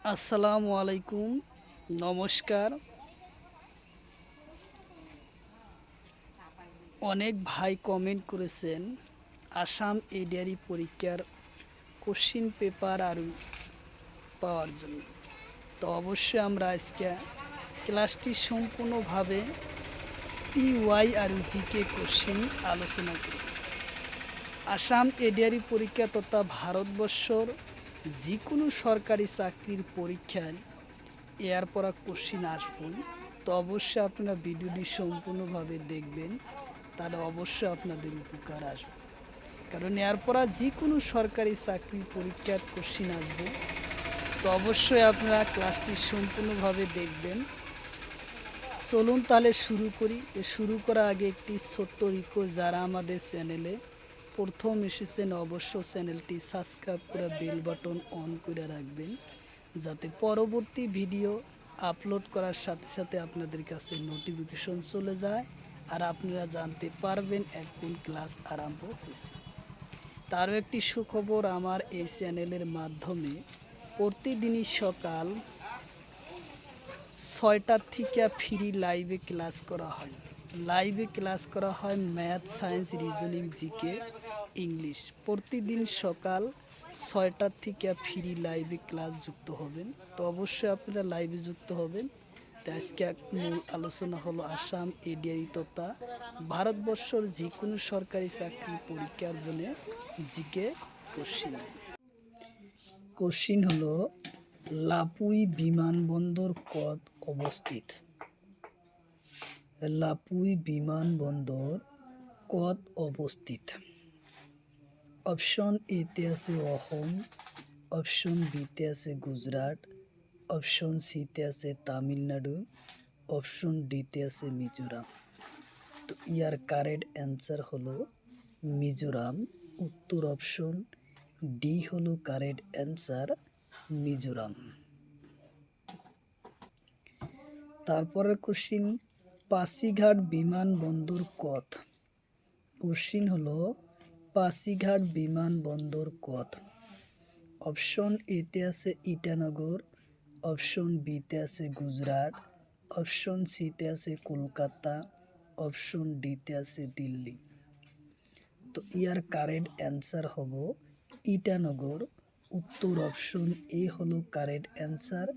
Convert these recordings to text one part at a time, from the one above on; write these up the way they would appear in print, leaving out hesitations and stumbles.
আসসালামু আলাইকুম, নমস্কার। অনেক ভাই কমেন্ট করেছেন আসাম এডিআরই পরীক্ষার কোশ্চিন পেপার আর পাওয়ার জন্য। তো অবশ্যই আমরা আজকে ক্লাসটি সম্পূর্ণভাবে পিওয়াই আর জিকে কোশ্চিন আলোচনা করি। আসাম এডিআরই পরীক্ষা তথা ভারতবর্ষর যে কোনো সরকারি চাকরির পরীক্ষার এর পরা কোশ্চিন আসবই। তো অবশ্যই আপনারা ভিডিওটি সম্পূর্ণভাবে দেখবেন, তাহলে অবশ্যই আপনাদের উপকার আসবে। কারণ এর পরা যে কোনো সরকারি চাকরি পরীক্ষার কোশ্চিন আসবে। তো অবশ্যই আপনারা ক্লাসটি সম্পূর্ণভাবে দেখবেন। চলুন তাহলে শুরু করি। শুরু করার আগে একটি ছোট্ট রিকোয়েস্ট, যারা আমাদের চ্যানেলে প্রথম এসেছেন অবশ্য চ্যানেলটি সাবস্ক্রাইব করে বেল বাটন অন করে রাখবেন, যাতে পরবর্তী ভিডিও আপলোড করার সাথে সাথে আপনাদের কাছে নোটিফিকেশন চলে যায় আর আপনারা জানতে পারবেন এখন ক্লাস আরম্ভ হয়েছে। তারও একটি সুখবর, আমার এই চ্যানেলের মাধ্যমে প্রতিদিনই সকাল 6টার থেকে ফ্রি লাইভে ক্লাস করা হয়। Math, science, reasoning, GK, English. প্রতিদিন সকাল 6টার থেকে ফ্রি লাইভে ক্লাস যুক্ত হবেন। তো অবশ্যই আপনারা লাইভে যুক্ত হবেন। তো আজকে মূল আলোচনা হলো আসাম এডিআরই তথা ভারতবর্ষের যে কোনো সরকারি চাকরি পরীক্ষার জন্য জিকে কোশ্চিন। কোশ্চিন হলো, লাপুই বিমানবন্দর কত অবস্থিত? লাপুই বিমানবন্দর কত অবস্থিত? অপশন এতে আছে অসম, অপশন বিতে আছে গুজরাট, অপশন সিতে আছে তামিলনাড়ু, অপশন ডিতে আছে মিজোরাম। তো ইয়ার কারেক্ট অ্যান্সার হলো মিজোরাম। উত্তর অপশন ডি হলো কারেক্ট অ্যান্সার, মিজোরাম। তারপরে কোশ্চিন, পাসিঘাট বিমানবন্দর কত? কোশ্চিন হলো, পাসিঘাট বিমানবন্দর কত? অপশন এতে আছে ইটানগর, অপশন বিতে আছে গুজরাট, অপশন সিতে আছে কলকাতা, অপশন ডিতে আছে দিল্লি। তো ইয়ার কারেক্ট অ্যান্সার হবো ইটানগর। উত্তর অপশন এ হলো কারেক্ট অ্যান্সার,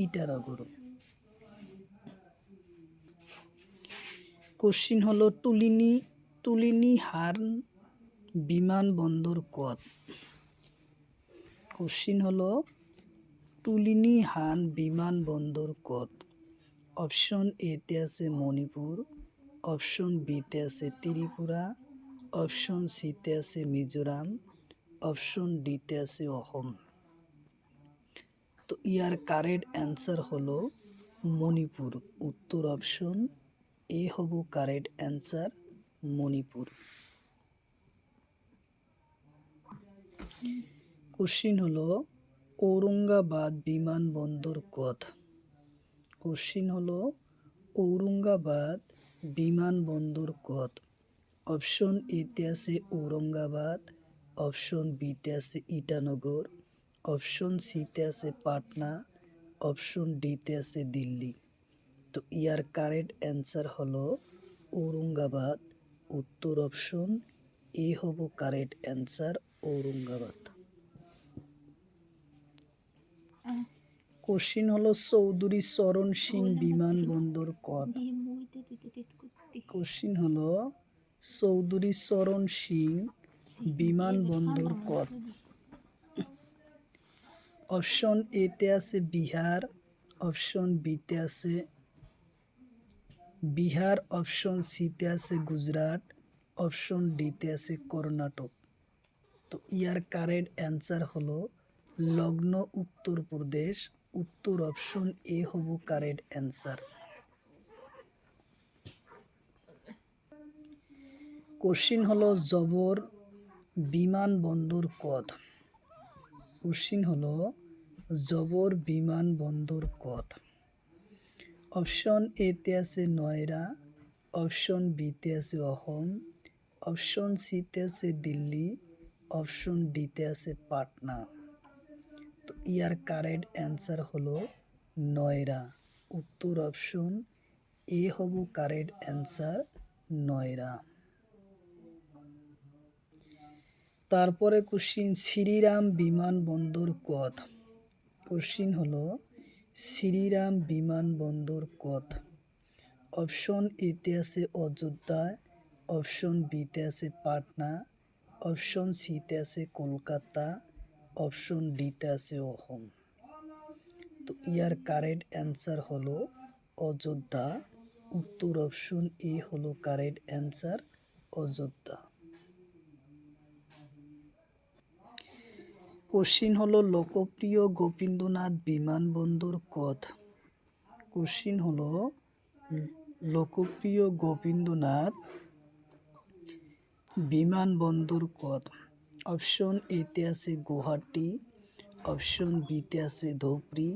ইটানগর। কোশ্চিন হলো, তুলিনিহার বিমানবন্দর কত? কোশ্চিন হলো, তুলিনিহান বিমানবন্দর কত? অপশন এতে আছে মণিপুর, অপশন বিতে আছে ত্রিপুরা, অপশন সিতে আছে মিজোরাম, অপশন ডিতে আছে অসম। তো ইয়ার কারেক্ট অ্যান্সার হলো মণিপুর। উত্তর অপশন এ হব কারেক্ট অ্যান্সার, মণিপুর। কোশ্চিন হলো, ঔরঙ্গাবাদ বিমানবন্দর কত? কোশ্চিন হলো, ঔরঙ্গাবাদ বিমানবন্দর কত? অপশন এতে আছে ঔরঙ্গাবাদ, অপশন বিতে আছে ইটানগর, অপশন সিতে আছে পাটনা, অপশন ডিতে আছে দিল্লি। তো ইয়ার কারেক্ট অ্যান্সার হলো ঔরঙ্গাবাদ। উত্তর অপশন এ হব কারেক্ট অ্যান্সার, ঔরঙ্গাবাদ। কোশ্চিন হলো, চৌধুরী চরণ সিং বিমানবন্দর কত? কোশ্চিন হলো, চৌধুরী চরণ সিং বিমানবন্দর কত? অপশন এতে আছে বিহার, অপশন বিতে আছে বিহার, অপশন সিতে আছে গুজরাট, অপশন ডিতে আছে কর্ণাটক। তো ইয়ার কারেক্ট অ্যান্সার হলো লগ্ন, উত্তরপ্রদেশ। উত্তর অপশন এ হব কারেক্ট অ্যান্সার। কোশ্চিন হলো, জবর বিমানবন্দর কত? কোশ্চিন হলো, জবর বিমানবন্দর কত? অপশন এতে আছে নয়রা, অপশন বিতে আছে অসম, অপশন সিতে আছে দিল্লি, অপশন ডিতে আছে পাটনা। তো ইয়ার কারেক্ট অ্যান্সার হলো নয়রা। উত্তর অপশন এ হব কারেক্ট অ্যান্সার, নয়রা। তারপরে কোশ্চিন, শ্রীরাম বিমানবন্দর কত? কোশ্চিন হলো শ্রীরাম বিমানবন্দর কত? অপশন এতে আছে অযোধ্যায়, অপশন বিতে আছে পাটনা, অপশন সিতে আছে কলকাতা, অপশন ডিতে আছে অহোম। তো ইয়ার কারেক্ট অ্যান্সার হলো অযোধ্যা। উত্তর অপশন এ হলো কারেক্ট অ্যান্সার, অযোধ্যা। কোশ্চিন হলো লোকপ্রিয় গোবিন্দনাথ বিমানবন্দর কত? কোশ্চিন হলো লোকপ্রিয় গোবিন্দনাথ বিমানবন্দর কত? অপশন এতে আছে গুয়াহাটি, অপশন বিতে আছে ধুবড়ি,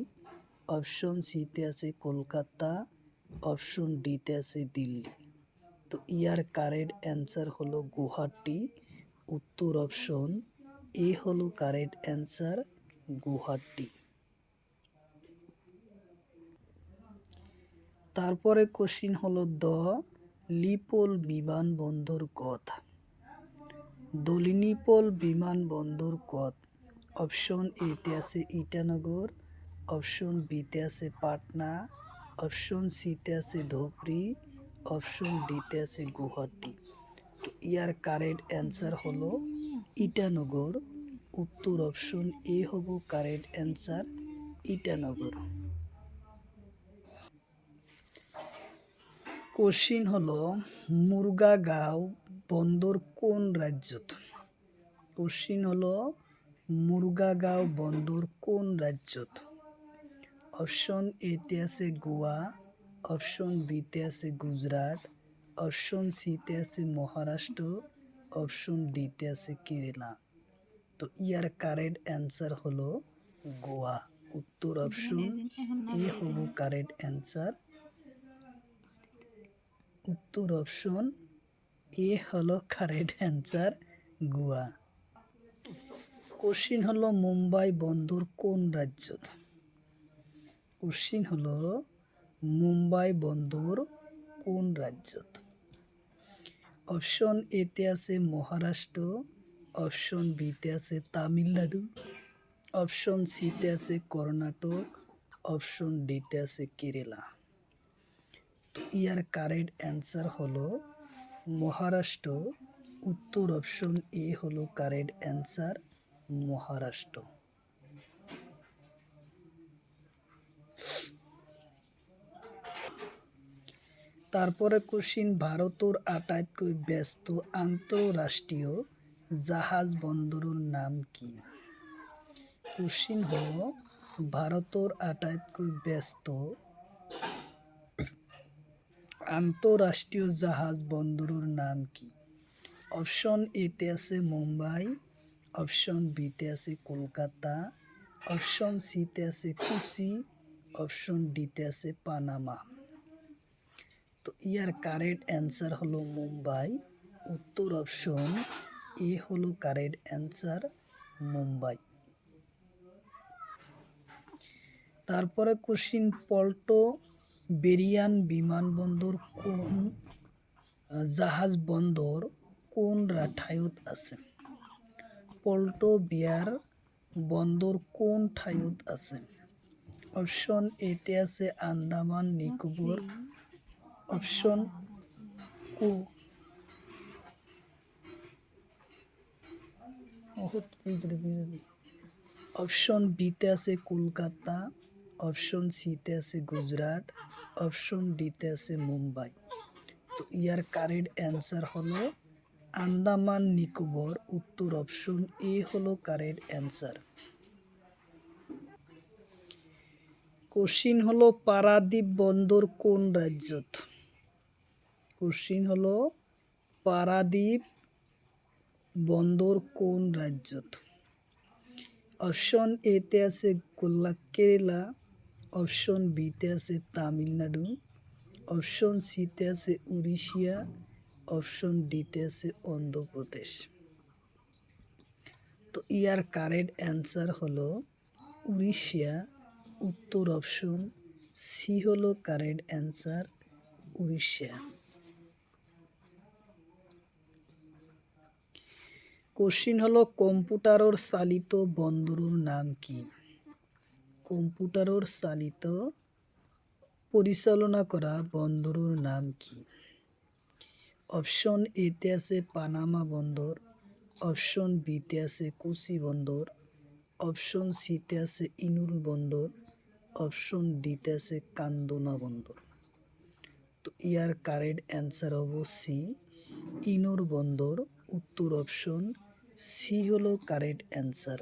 অপশন সিতে আছে কলকাতা, অপশন ডিতে আছে দিল্লি। তো ইয়ার কারেক্ট অ্যান্সার হলো গুয়াহাটি। উত্তর অপশন এ হলো কারেক্ট অ্যান্সার, গুয়াহাটি। তারপরে কোশ্চিন হলো দলিপোল বিমানবন্দর কত? দলিনিপোল বিমানবন্দর কত? অপশন এতে আছে ইটানগর, অপশন বিতে আছে পাটনা, অপশন সিতে আছে ধুবড়ি, অপশন ডিতে আছে গুয়াহাটি। তো ইয়ার কারেক্ট অ্যান্সার হলো ইটানগর। উত্তর অপশন এ হব কারেক্ট অ্যান্সার, ইটানগর। কোশ্চিন হলো মুরগাঁও বন্দর কোন রাজ্যত? কোশ্চিন হলো মুরগাঁও বন্দর কোন রাজ্যত? অপশন এতে আছে গোয়া, অপশন বিতে আছে গুজরাট, অপশন সিতে আছে মহারাষ্ট্র, অপশন ডিতে আছে কেরালা। তো ইয়ার কারেক্ট অ্যান্সার হলো গোয়া। উত্তর অপশন এ হব কারেক্ট অ্যান্সার, উত্তর অপশন এ হলো কারেক্ট অ্যান্সার, গোয়া। কোশ্চিন হলো মুম্বাই বন্দর কোন রাজ্যত? কোশ্চিন হলো মুম্বাই বন্দর কোন রাজ্যত? অপশন এতে আছে মহারাষ্ট্র, অপশন বিতে আছে তামিলনাড়ু, অপশন সিতে আছে কর্ণাটক, অপশন ডিতে আছে কেরালা। তো ইয়ার কারেক্ট অ্যান্সার হলো মহারাষ্ট্র। উত্তর অপশন এ হলো কারেক্ট অ্যান্সার, মহারাষ্ট্র। তারপরে কোশ্চিন, ভারতের আটাইতকৈ ব্যস্ত আন্তঃরাষ্ট্রীয় জাহাজ বন্দরের নাম কি? কোশ্চিন হলো ভারতের আটাইতকৈ ব্যস্ত আন্তঃরাষ্ট্রীয় জাহাজ বন্দরের নাম কি? অপশন এতে আছে মুম্বাই, অপশন বিতে আছে কলকাতা, অপশন সিতে আছে কোচি, অপশন ডিতে আছে পানামা। তো ইয়ার কারেক্ট অ্যান্সার হলো মুম্বাই। উত্তর অপশন এ হলো কারেক্ট অ্যান্সার, মুম্বাই। তারপরে কোশ্চিন, পল্টো বেরিয়ান বিমানবন্দর কোন জাহাজ বন্দর কোন ঠাইত আছে? পল্টো বিয়ার বন্দর কোন ঠাইত আছে? অপশন এতে আছে আন্দামান নিকোবর, অপশন অপশন বিতে আছে কলকাতা, অপশন সিতে আছে গুজরাট, অপশন ডিতে আছে মুম্বাই। তো ইয়ার কারেক্ট অ্যান্সার হলো আন্দামান নিকোবর। উত্তর অপশন এ হলো কারেক্ট অ্যান্সার। কোশ্চিন হলো পারাদ্বীপ বন্দর কোন রাজ্যত? কোশ্চিন হলো পারাদ্বীপ বন্দর কোন রাজ্যত? অপশন এতে আছে কেরালা, অপশন বিতে আছে তামিলনাড়ু, অপশন সিতে আছে উড়িষ্যা, অপশন ডিতে আছে অন্ধ্রপ্রদেশ। তো ইয়ার কারেক্ট অ্যান্সার হলো উড়িষ্যা, উত্তর অপশন সি হলো কারেক্ট অ্যান্সার, উড়িষ্যা। কোশ্চিন হলো কম্পিউটারর চালিত বন্দরের নাম কি? কম্পিউটারর চালিত পরিচালনা করা বন্দরের নাম কি? অপশন এতে আছে পানামা বন্দর, অপশন বিতে আছে কোচি বন্দর, অপশন সিতে আছে ইনুল বন্দর, অপশন ডিতে আছে কান্দোনা বন্দর। তো ইয়ার কারেক্ট অ্যান্সার হবো সি, ইনুর বন্দর। উত্তর অপশন সি হলো কারেক্ট অ্যান্সার।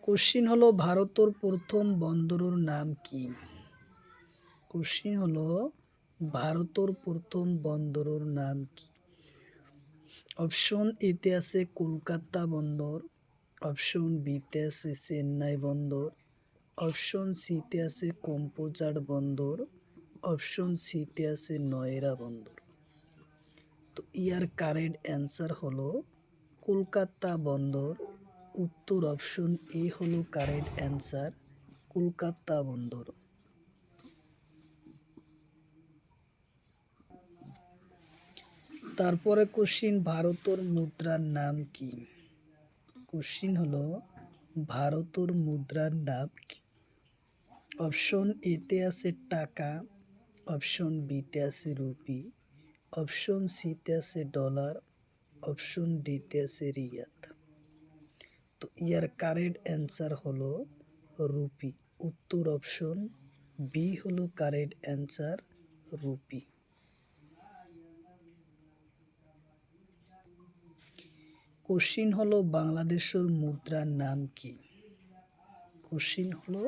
কোশ্চিন হলো ভারতের প্রথম বন্দরের নাম কি? কোশ্চিন হলো ভারতের প্রথম বন্দরের নাম কি? অপশন এতে আছে কলকাতা বন্দর, অপশন বিতে আছে চেন্নাই বন্দর, অপশন সিতে আছে কম্পোজার বন্দর, অপশন সিতে আছে নয়রা বন্দর। তো ইয়ার কারেক্ট অ্যান্সার হলো কলকাতা বন্দর। উত্তর অপশন এ হলো কারেক্ট অ্যান্সার, কলকাতা বন্দর। তারপরে কোশ্চিন ভারতের মুদ্রার নাম কি? কোশ্চিন হলো ভারতের মুদ্রার নাম কি? অপশন এতে আছে টাকা, অপশন বিতে আছে রুপি, অপশন সিতে আছে ডলার, অপশন ডিতে আছে রিয়াত। তো ইয়ার কারেক্ট অ্যান্সার হলো রুপি। উত্তর অপশন বি হলো কারেক্ট অ্যান্সার, রুপি। কোশ্চিন হলো বাংলাদেশের মুদ্রার নাম কি? কোশ্চিন হলো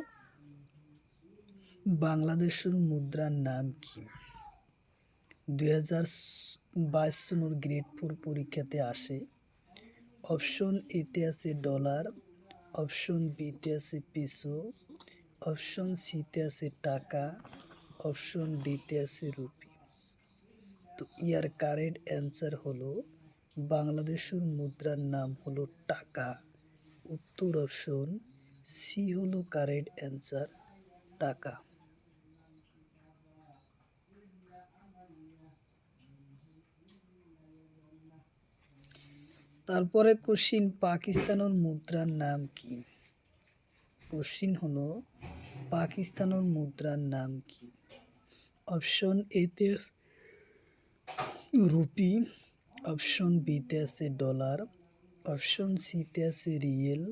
বাংলাদেশের মুদ্রার নাম কি? 2022 সনের গ্রেড 4 পরীক্ষাতে আসে। অপশন এতে আছে ডলার, অপশন বিতে আছে পিসো, অপশন সিতে আছে টাকা, অপশন ডিতে আছে রুপি। তো ইয়ার কারেক্ট অ্যান্সার হলো বাংলাদেশের মুদ্রার নাম হলো টাকা। উত্তর অপশন সি হলো কারেক্ট অ্যান্সার, টাকা। তারপরে কোশ্চিন পাকিস্তানের মুদ্রার নাম কি? কোশ্চিন হলো পাকিস্তানের মুদ্রার নাম কি? অপশন এতে রুপি, অপশন বিতে আছে ডলার, অপশন সিতে আছে রিয়েল,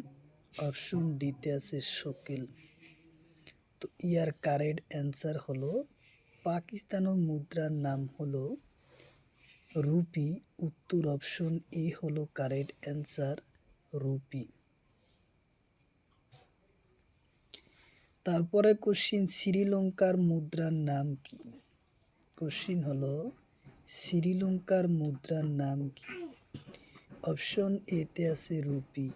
অপশন ডিতে আছে শকেল। তো ইয়ার কারেক্ট অ্যান্সার হলো পাকিস্তানের মুদ্রার নাম হলো রুপি। উত্তর অপশন এ হলো কারেক্ট অ্যান্সার, রুপি। তারপরে কোশ্চিন শ্রীলঙ্কার মুদ্রার নাম কি? কোশ্চিন হলো শ্রীলঙ্কার মুদ্রার নাম কি? অপশন এতে আছে রুপি,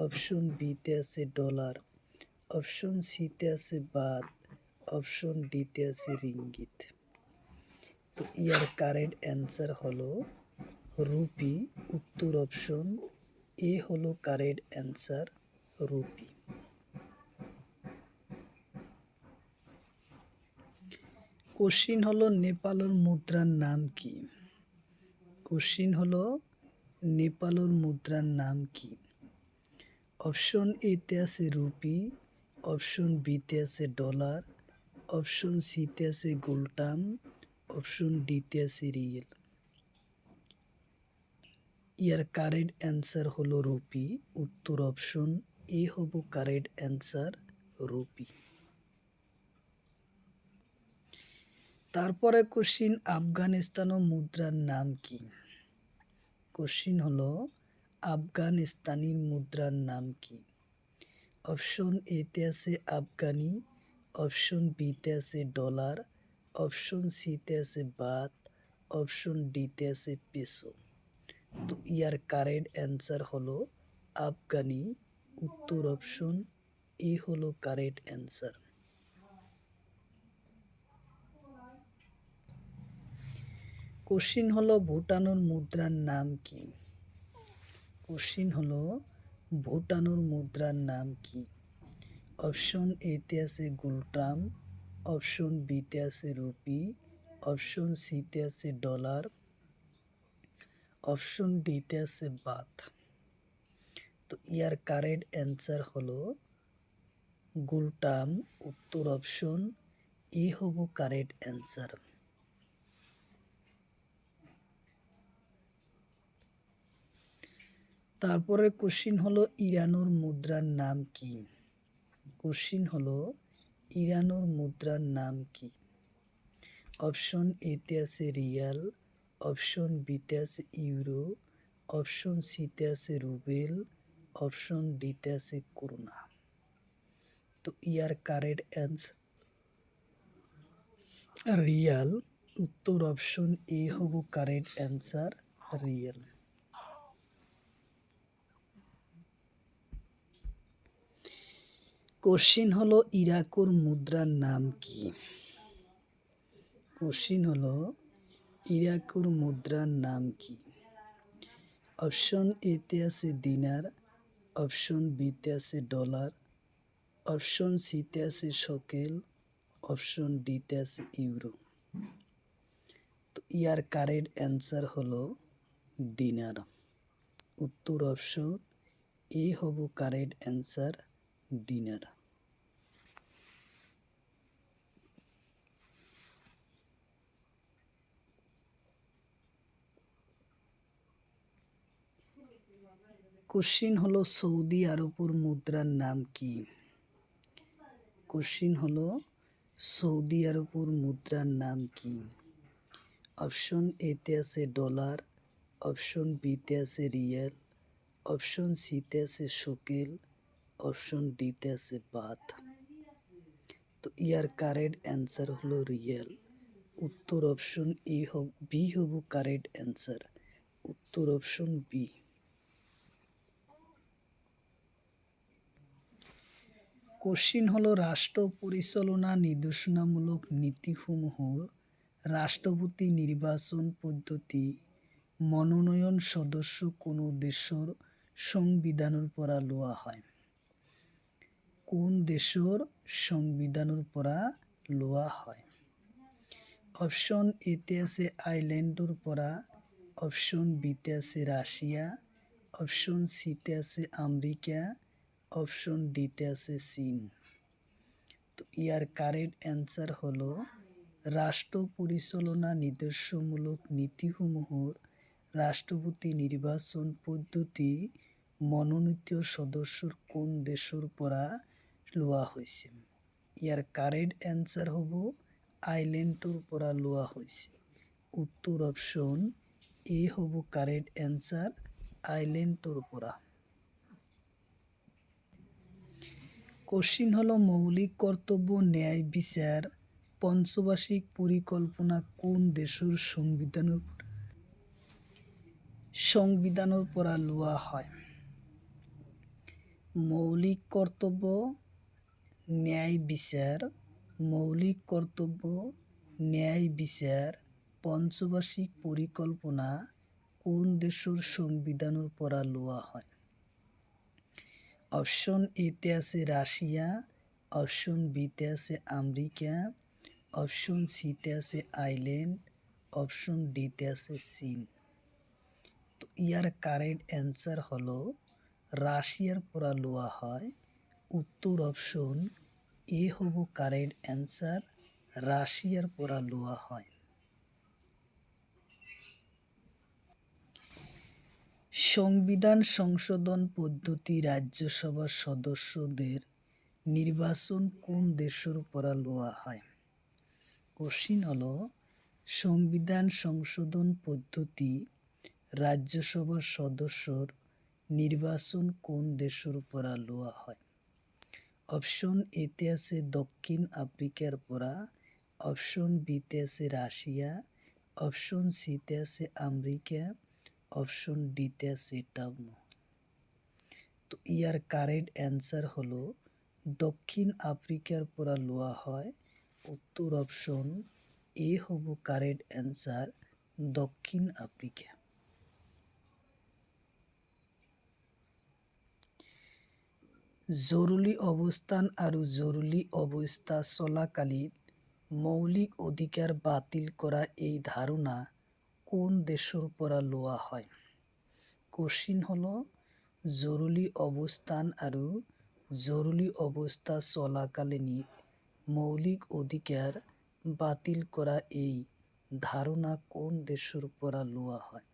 অপশন বিতে আছে ডলার, অপশন সিতে আছে বাত, অপশন ডিতে আছে রিঙ্গিত। তো ইয়ার কারেক্ট অ্যান্সার হলো রুপি। উত্তর অপশন এ হলো কারেক্ট অ্যান্সার, রুপি। কোশ্চিন হলো নেপালের মুদ্রার নাম কি? কোশ্চিন হলো নেপালের মুদ্রার নাম কি? অপশন এতে আছে রুপি, অপশন বিতে আছে ডলার, অপশন সিতে আছে গুলটাম, অপশন ডিতে আছে রিয়েল। ইয়ার কারেক্ট অ্যান্সার হলো রুপি। উত্তর অপশন এ হবো কারেক্ট অ্যান্সার, রুপি। তারপরে কোশ্চিন আফগানিস্তানের মুদ্রার নাম কি? কোশ্চিন হলো আফগানিস্তানি মুদ্রার নাম কি? অপশন এতে আছে আফগানি, অপশন বিতে আছে ডলার, অপশন সিতে আছে বাত, অপশন ডিতে আছে পেসো। তো ইয়ার কারেক্ট অ্যান্সার হলো আফগানি। উত্তর অপশন এ হলো কারেক্ট অ্যান্সার। কোশ্চিন হলো ভুটানুর মুদ্রার নাম কি? কোশ্চিন হলো ভুটানুর মুদ্রার নাম কি? অপশন এতে আছে গুলট্রাম, অপশন বিতে আছে রুপি, অপশন সিতে আছে ডলার, অপশন ডিতে আছে বাত। তো ইয়ার কারেক্ট অ্যান্সার হলো গুলটাম। উত্তর অপশন এ হব কারেক্ট অ্যান্সার। তারপরে কোশ্চিন হলো ইরানুর মুদ্রার নাম কি? কোশ্চিন হলো ইরানুর মুদ্রার নাম কি? অপশন এতে আছে রিয়াল, অপশন বিতে আছে ইউরো, অপশন সিতে আছে রুবেল, অপশন ডিতে আছে করোনা। তো ইয়ার কারেক্ট অ্যান্সার রিয়াল। উত্তর অপশন এ হব কারেক্ট অ্যান্সার রিয়াল। কোশ্চিন হলো ইরাকুর মুদ্রার নাম কি? কোশ্চিন হলো ইরাকুর মুদ্রার নাম কি? অপশন এতে আছে দিনার, অপশন বিতে আছে ডলার, অপশন সিতে আছে শকেল, অপশন ডিতে আছে ইউরো। তো ইয়ার কারেক্ট অ্যান্সার হলো দিনার। উত্তর অপশন এ হব কারেক্ট অ্যান্সার দিনার। কোশ্চিন হলো সৌদি আরবের মুদ্রার নাম কি? কোশ্চিন হলো সৌদি আরবের মুদ্রার নাম কি? অপশন এতে আছে ডলার, অপশন বিতে আছে রিয়াল, অপশন সিতে আছে শকেল, অপশন ডিতে আছে বাত। তো ইয়ার কারেক্ট অ্যান্সার হলো রিয়াল। উত্তর অপশন বি হব কারেক্ট অ্যান্সার। উত্তর অপশন বি। কোশ্চিন হলো রাষ্ট্র পরিচালনা নির্দেশনামূলক নীতিসমূহ রাষ্ট্রপতি নির্বাচন পদ্ধতি মনোনয়ন সদস্য কোনো দেশের সংবিধানের পরা লোয়া হয়। কোন দেশের সংবিধানের পরা লোয়া হয়? অপশন এতে আছে আইল্যান্ডের পরা, অপশন বিতে আছে রাশিয়া, অপশন সিতে আছে আমেরিকা, অপশন ডিতে আছে চীন। তো ইয়ার কারেক্ট অ্যান্সার হলো রাষ্ট্র পরিচালনা নির্দেশমূলক নীতিসমূহের রাষ্ট্রপতি নির্বাচন পদ্ধতি মনোনীত সদস্যর কোন দেশের পরা লোয়া হয়েছে। ইয়ার কারেক্ট অ্যান্সার হব আইল্যান্ডের পরা লোয়া হয়েছে। উত্তর অপশন এ হব কারেক্ট অ্যান্সার আইল্যান্ডের পরা। কোশ্চিন হলো মৌলিক কর্তব্য ন্যায় বিচার পঞ্চবার্ষিক পরিকল্পনা কোন দেশের সংবিধানের পরা লোয়া হয়? মৌলিক কর্তব্য ন্যায় বিচার, মৌলিক কর্তব্য ন্যায় বিচার পঞ্চবার্ষিক পরিকল্পনা কোন দেশের সংবিধানের পরা লোয়া হয়? অপশন এতে আছে রাশিয়া, অপশন বিতে আছে আমেরিকা, অপশন সিতে আছে আইল্যান্ড, অপশন ডিতে আছে চীন। তো ইয়ার কারেক্ট অ্যান্সার হলো রাশিয়ার পরা লোয়া হয়। উত্তর অপশন এ হব কারেক্ট অ্যান্সার রাশিয়ার পরা লোয়া হয়। সংবিধান সংশোধন পদ্ধতি রাজ্যসভার সদস্যদের নির্বাচন কোন দেশের পরা লোয়া হয়? কোশ্চিন হলো সংবিধান সংশোধন পদ্ধতি রাজ্যসভার সদস্যর নির্বাচন কোন দেশের পরা লোয়া হয়? অপশন এতে আছে দক্ষিণ আফ্রিকার পরা, অপশন বিতে আছে রাশিয়া, অপশন সিতে আছে আমেরিকা, অপশন ডিতে আছে টাউন। তো ইয়ার কারেক্ট অ্যান্সার হলো দক্ষিণ আফ্রিকার পরা লোয়া হয়। উত্তর অপশন এ হব কারেক্ট অ্যান্সার দক্ষিণ আফ্রিকা। জৰুৰী অৱস্থান আৰু জৰুৰী অৱস্থা চলাকালীন মৌলিক অধিকাৰ বাতিল কৰা এই ধাৰণা কোন দেশৰ পৰা লোৱা হয়? কোশ্চিন হলো জৰুৰী অৱস্থান আৰু জৰুৰী অৱস্থা চলাকালীন মৌলিক অধিকাৰ বাতিল কৰা এই ধাৰণা কোন দেশৰ পৰা লোৱা হয়?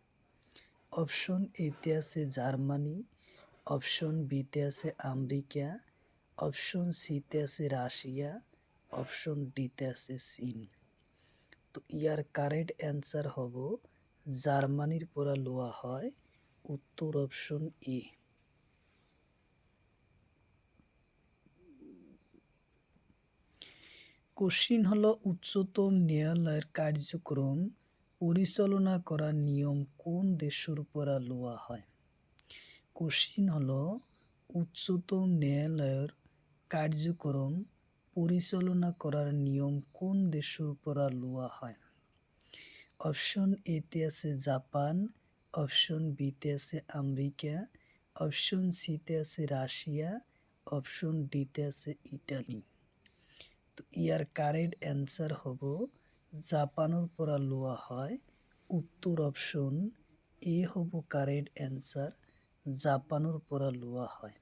অপশন এতে আছে জার্মানি, অপশন বিতে আছে আমেরিকা, অপশন সিতে আছে রাশিয়া, অপশন ডিতে আছে চীন। তো ইয়ার কারেক্ট অ্যান্সার হব জার্মানির পৰা লোৱা হয়, উত্তর অপশন এ। কোশ্চিন হলো উচ্চতম ন্যায়ালয়ের কার্যক্রম পরিচালনা করার নিয়ম কোন দেশের পৰা লোৱা হয়? কোশ্চিন হলো উচ্চতম ন্যায়ালয়ের কার্যক্রম পরিচালনা করার নিয়ম কোন দেশের পৰা লোৱা হয়? অপশন এতে আছে জাপান, অপশন বিতে আছে আমেরিকা, অপশন সিতে আছে রাশিয়া, অপশন ডিতে আছে ইটালি। তো ইয়ার কারেক্ট অ্যান্সার হব জাপানের পৰা লোৱা হয়, উত্তর অপশন এ হব কারেক্ট অ্যান্সার, জাপানের পৰা লোৱা হয়।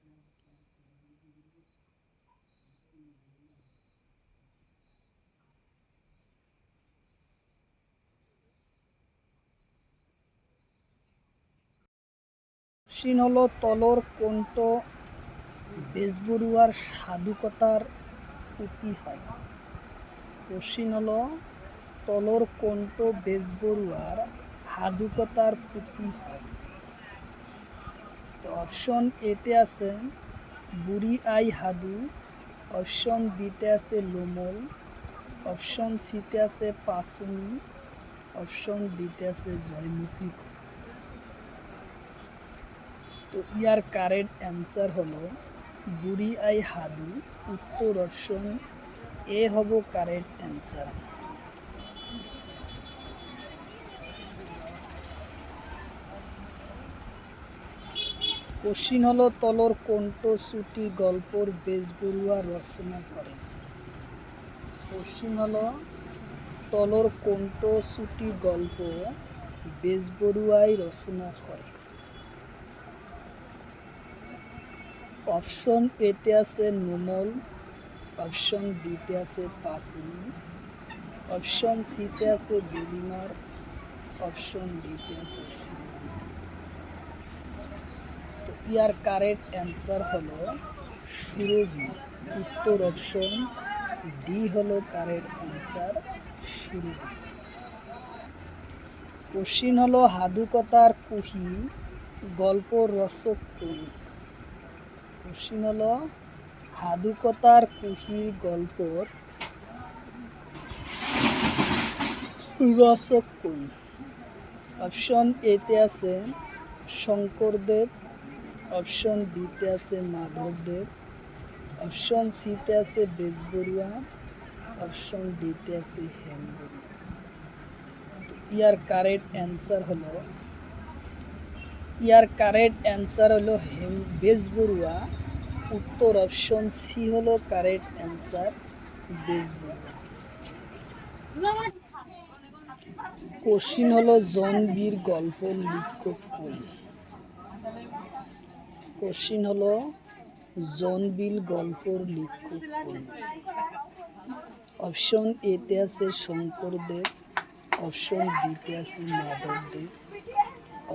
কোশ্চিন হলো তলৰ কোনটো বেজবৰুৱাৰ সাধুকতার পুঁথি হয়? কোশ্চিন হলো তলৰ কোনটো বেজবৰুৱাৰ সাধুকতার পুঁথি হয়? তো অপশন এতে আছে বুঢ়ী আই সাধু, অপশন বিতে আছে লোমল, অপশন সিতে আছে পাঁচনি, অপশন ডিতে আছে জয়মতী। তো ইয়ার কারেক্ট অ্যান্সার হলো বুঢ়ী আই সাধু, উত্তর অপশন এ হব কারেক্ট অ্যান্সার। কোশ্চিন হলো তলৰ কোনটো চুটি গল্পর বেজবৰুৱা রচনা করেন? কোশ্চিন হলো তলৰ কোনটো চুটি গল্প বেজবৰুৱাই রচনা করে? অপশন এতে আছে নোমল, অপশন বিতে আছে পাঁচনি, অপশন সিতে আছে বেলিমার, অপশন ডিতে আছে সুরভি। তো ইয়ার কারেক্ট অ্যান্সার হলো সুরভি, উত্তর অপশন ডি হলো কারেক্ট অ্যান্সার, সুরভি। কোশ্চিন হলো সাধুকথার কুহি গল্পর রচক কোন? কোশ্চিন হলো সাধুকথার কুহির গল্পর রচক কোন? অপশন এতে আছে শঙ্করদেব, অপশন বিতে আছে মাধবদেব, অপশন সিতে আছে বেজবরুয়া, অপশন ডিতে আছে হেমবরুয়া। ইয়ার কারেক্ট অ্যান্সার হলো বেজবরুয়া, উত্তর অপশন সি হলো কারেক্ট অ্যান্সার, বেজবরুয়া। কোশ্চিন হলো জনবীর গল্পের লেখক কোন? কোশ্চিন হলো জনবীর গল্পের লেখক কোন? অপশন এতে আছে শঙ্করদেব, অপশন বিতে আছে মাধবদেব,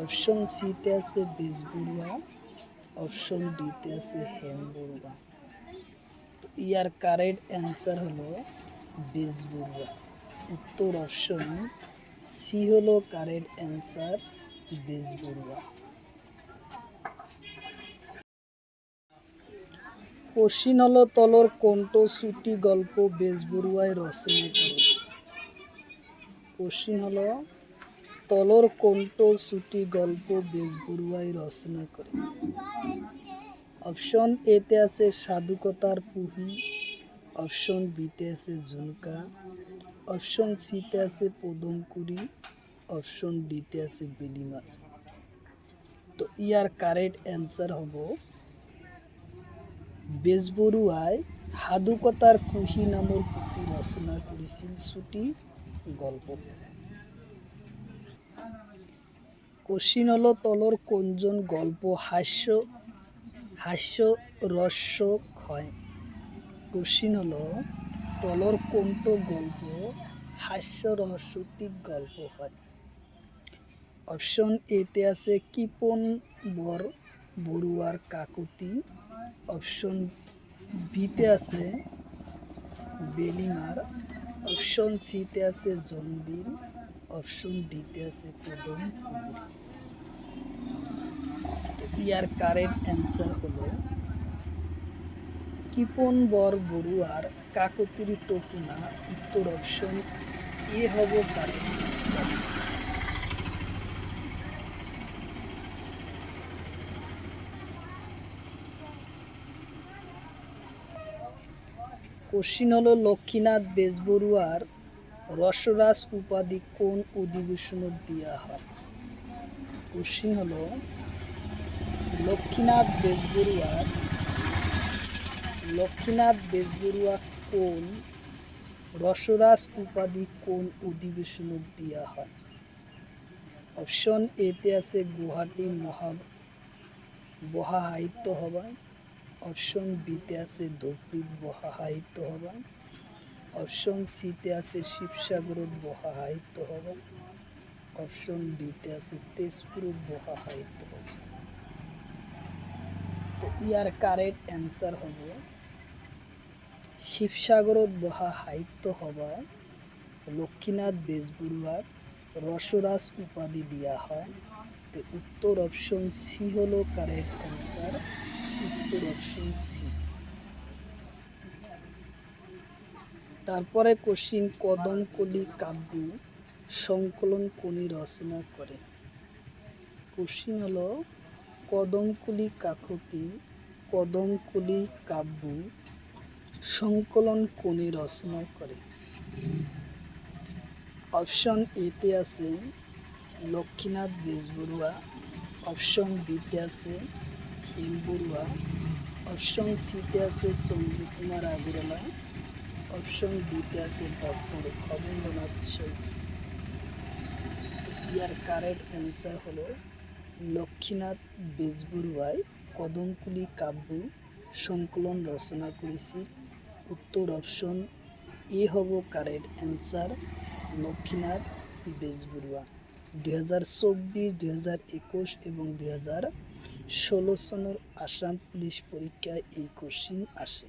অপশন সিতে আছে বেজবরুয়া, অপশন ডিতে আছে হেমবরুয়া। তো ইয়ার কারেক্ট অ্যান্সার হলো বেজবরুয়া, উত্তর অপশন সি হলো কারেক্ট অ্যান্সার, বেজবরুয়া। কোশ্চিন হলো তলৰ কোনটো চুটি গল্প বেজবরুৱাই রচনা করে? কোশ্চিন হলো তলৰ কোনটো চুটি গল্প বেজবরুৱাই রচনা করে? অপশন এতে আছে সাধুকথার পুহি, অপশন বিতে আছে ঝুমকা, অপশন সিতে আছে পদমকুড়ি, অপশন ডিতে আছে বেলিমার। তো ইয়ার কারেক্ট অ্যান্সার হব বেজবরুয়ায় হাদুকতার কুহি নামৰ পুথি রচনা করেছিল ছুটি গল্প। কোশ্চিন হলো তলর কোনজন গল্প হাস্যরস্যক হয়। কোশ্চিন হলো তলর কোনটো গল্প হাস্যরহস্যতিক গল্প হয়। অপশন এতে আছে কৃপণ বৰুৱাৰ কাকতি। অপশন বিতে আছে বেলিমার। অপশন সিতে আছে জনবীর। অপশন ডিতে আছে কদম কুলির। তো ইয়ার কারেক্ট অ্যান্সার হলো কৃপণ বৰুৱাৰ কাকতির টপুনা। উত্তর অপশন এ হব কারেক্ট অ্যান্সার। কোশ্চিন হলো লক্ষ্মীনাথ বেজবরুয়ার রসরাজ উপাধি কোন অধিবেশনত দিয়া হয়। কোশ্চিন হলো লক্ষ্মীনাথ বেজবরুয়া কোন রসরাজ উপাধি কোন অধিবেশনত দিয়া হয়। অপশন এতে আছে গুয়াহাটি বহা সাহিত্য সভায়। অপশন বিতে আছে ধুবড়ীত বহা সাহিত্য সভায়। অপশন সিতে আছে শিৱসাগৰত বহা সাহিত্য সভা। অপশন ডিতে আছে তেজপুৰত বহা সাহিত্য সভা। তো ইয়ার কারেক্ট অ্যান্সার হব শিৱসাগৰত বহা সাহিত্য সভায় লক্ষ্মীনাথ বেজবরুয়ার রসরাজ উপাধি দিয়া হয়। তো উত্তর অপশন সি হলো কারেক্ট অ্যান্সার। উত্তর অপশন সি। তারপরে কোশ্চিন কদমকলি কাব্য সংকলন কোনি রচনা করে। কোশ্চিন হলো কদমকলি কাব্য সংকলন কোনি রচনা করে। অপশন এতে আছে লক্ষ্মীনাথ বেজবরুয়া। অপশন বিতে আছে হেম বৰুৱা। অপশন সিতে আছে চন্দ্রকুমার আগরওয়ালা। অপশন ডিতে আছে ডক্টর ভবেন্দ্রনাথ শইকীয়া। ইয়ার কারেক্ট অ্যান্সার হলো লক্ষ্মীনাথ বেজবরুয়ায় কদমকলি কাব্য সংকলন রচনা করেছিল। উত্তর অপশন এ হব কারেক্ট অ্যান্সার লক্ষ্মীনাথ বেজবরুয়া। 2024, 2021 এবং 2016 সনের আসাম পুলিশ পরীক্ষায় এই কোশ্চিন আসে।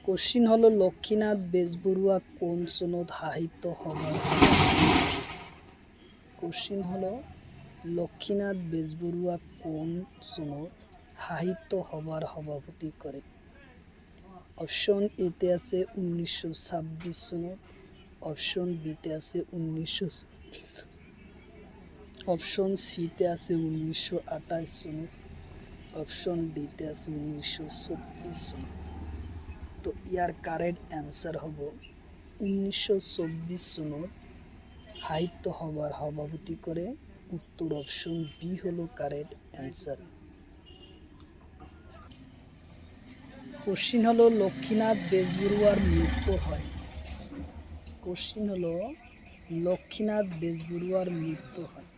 কোশ্চিন হলো লক্ষ্মীনাথ বেজবরুয়া কোন সনত সাহিত্য সভা। কোশ্চিন হলো লক্ষ্মীনাথ বেজবরুয়া কোন সনত সাহিত্য সভার সভাপতি করে। অপশন এতে আছে 1926 সনত। অপশন বিতে আছে 1900। অপশন সিতে আছে 1928 সনত। অপশন ডিতে আছে 1936 সনত। তো ইয়ার কারেক্ট অ্যান্সার হব 1924 সনত সাহিত্য সভার সভাপতি করে। উত্তর অপশন বি হলো কারেক্ট অ্যান্সার। কোশ্চিন হলো লক্ষ্মীনাথ বেজবরুয়ার মৃত্যু হয়। কোশ্চিন হলো লক্ষ্মীনাথ বেজবরুয়ার মৃত্যু হয়।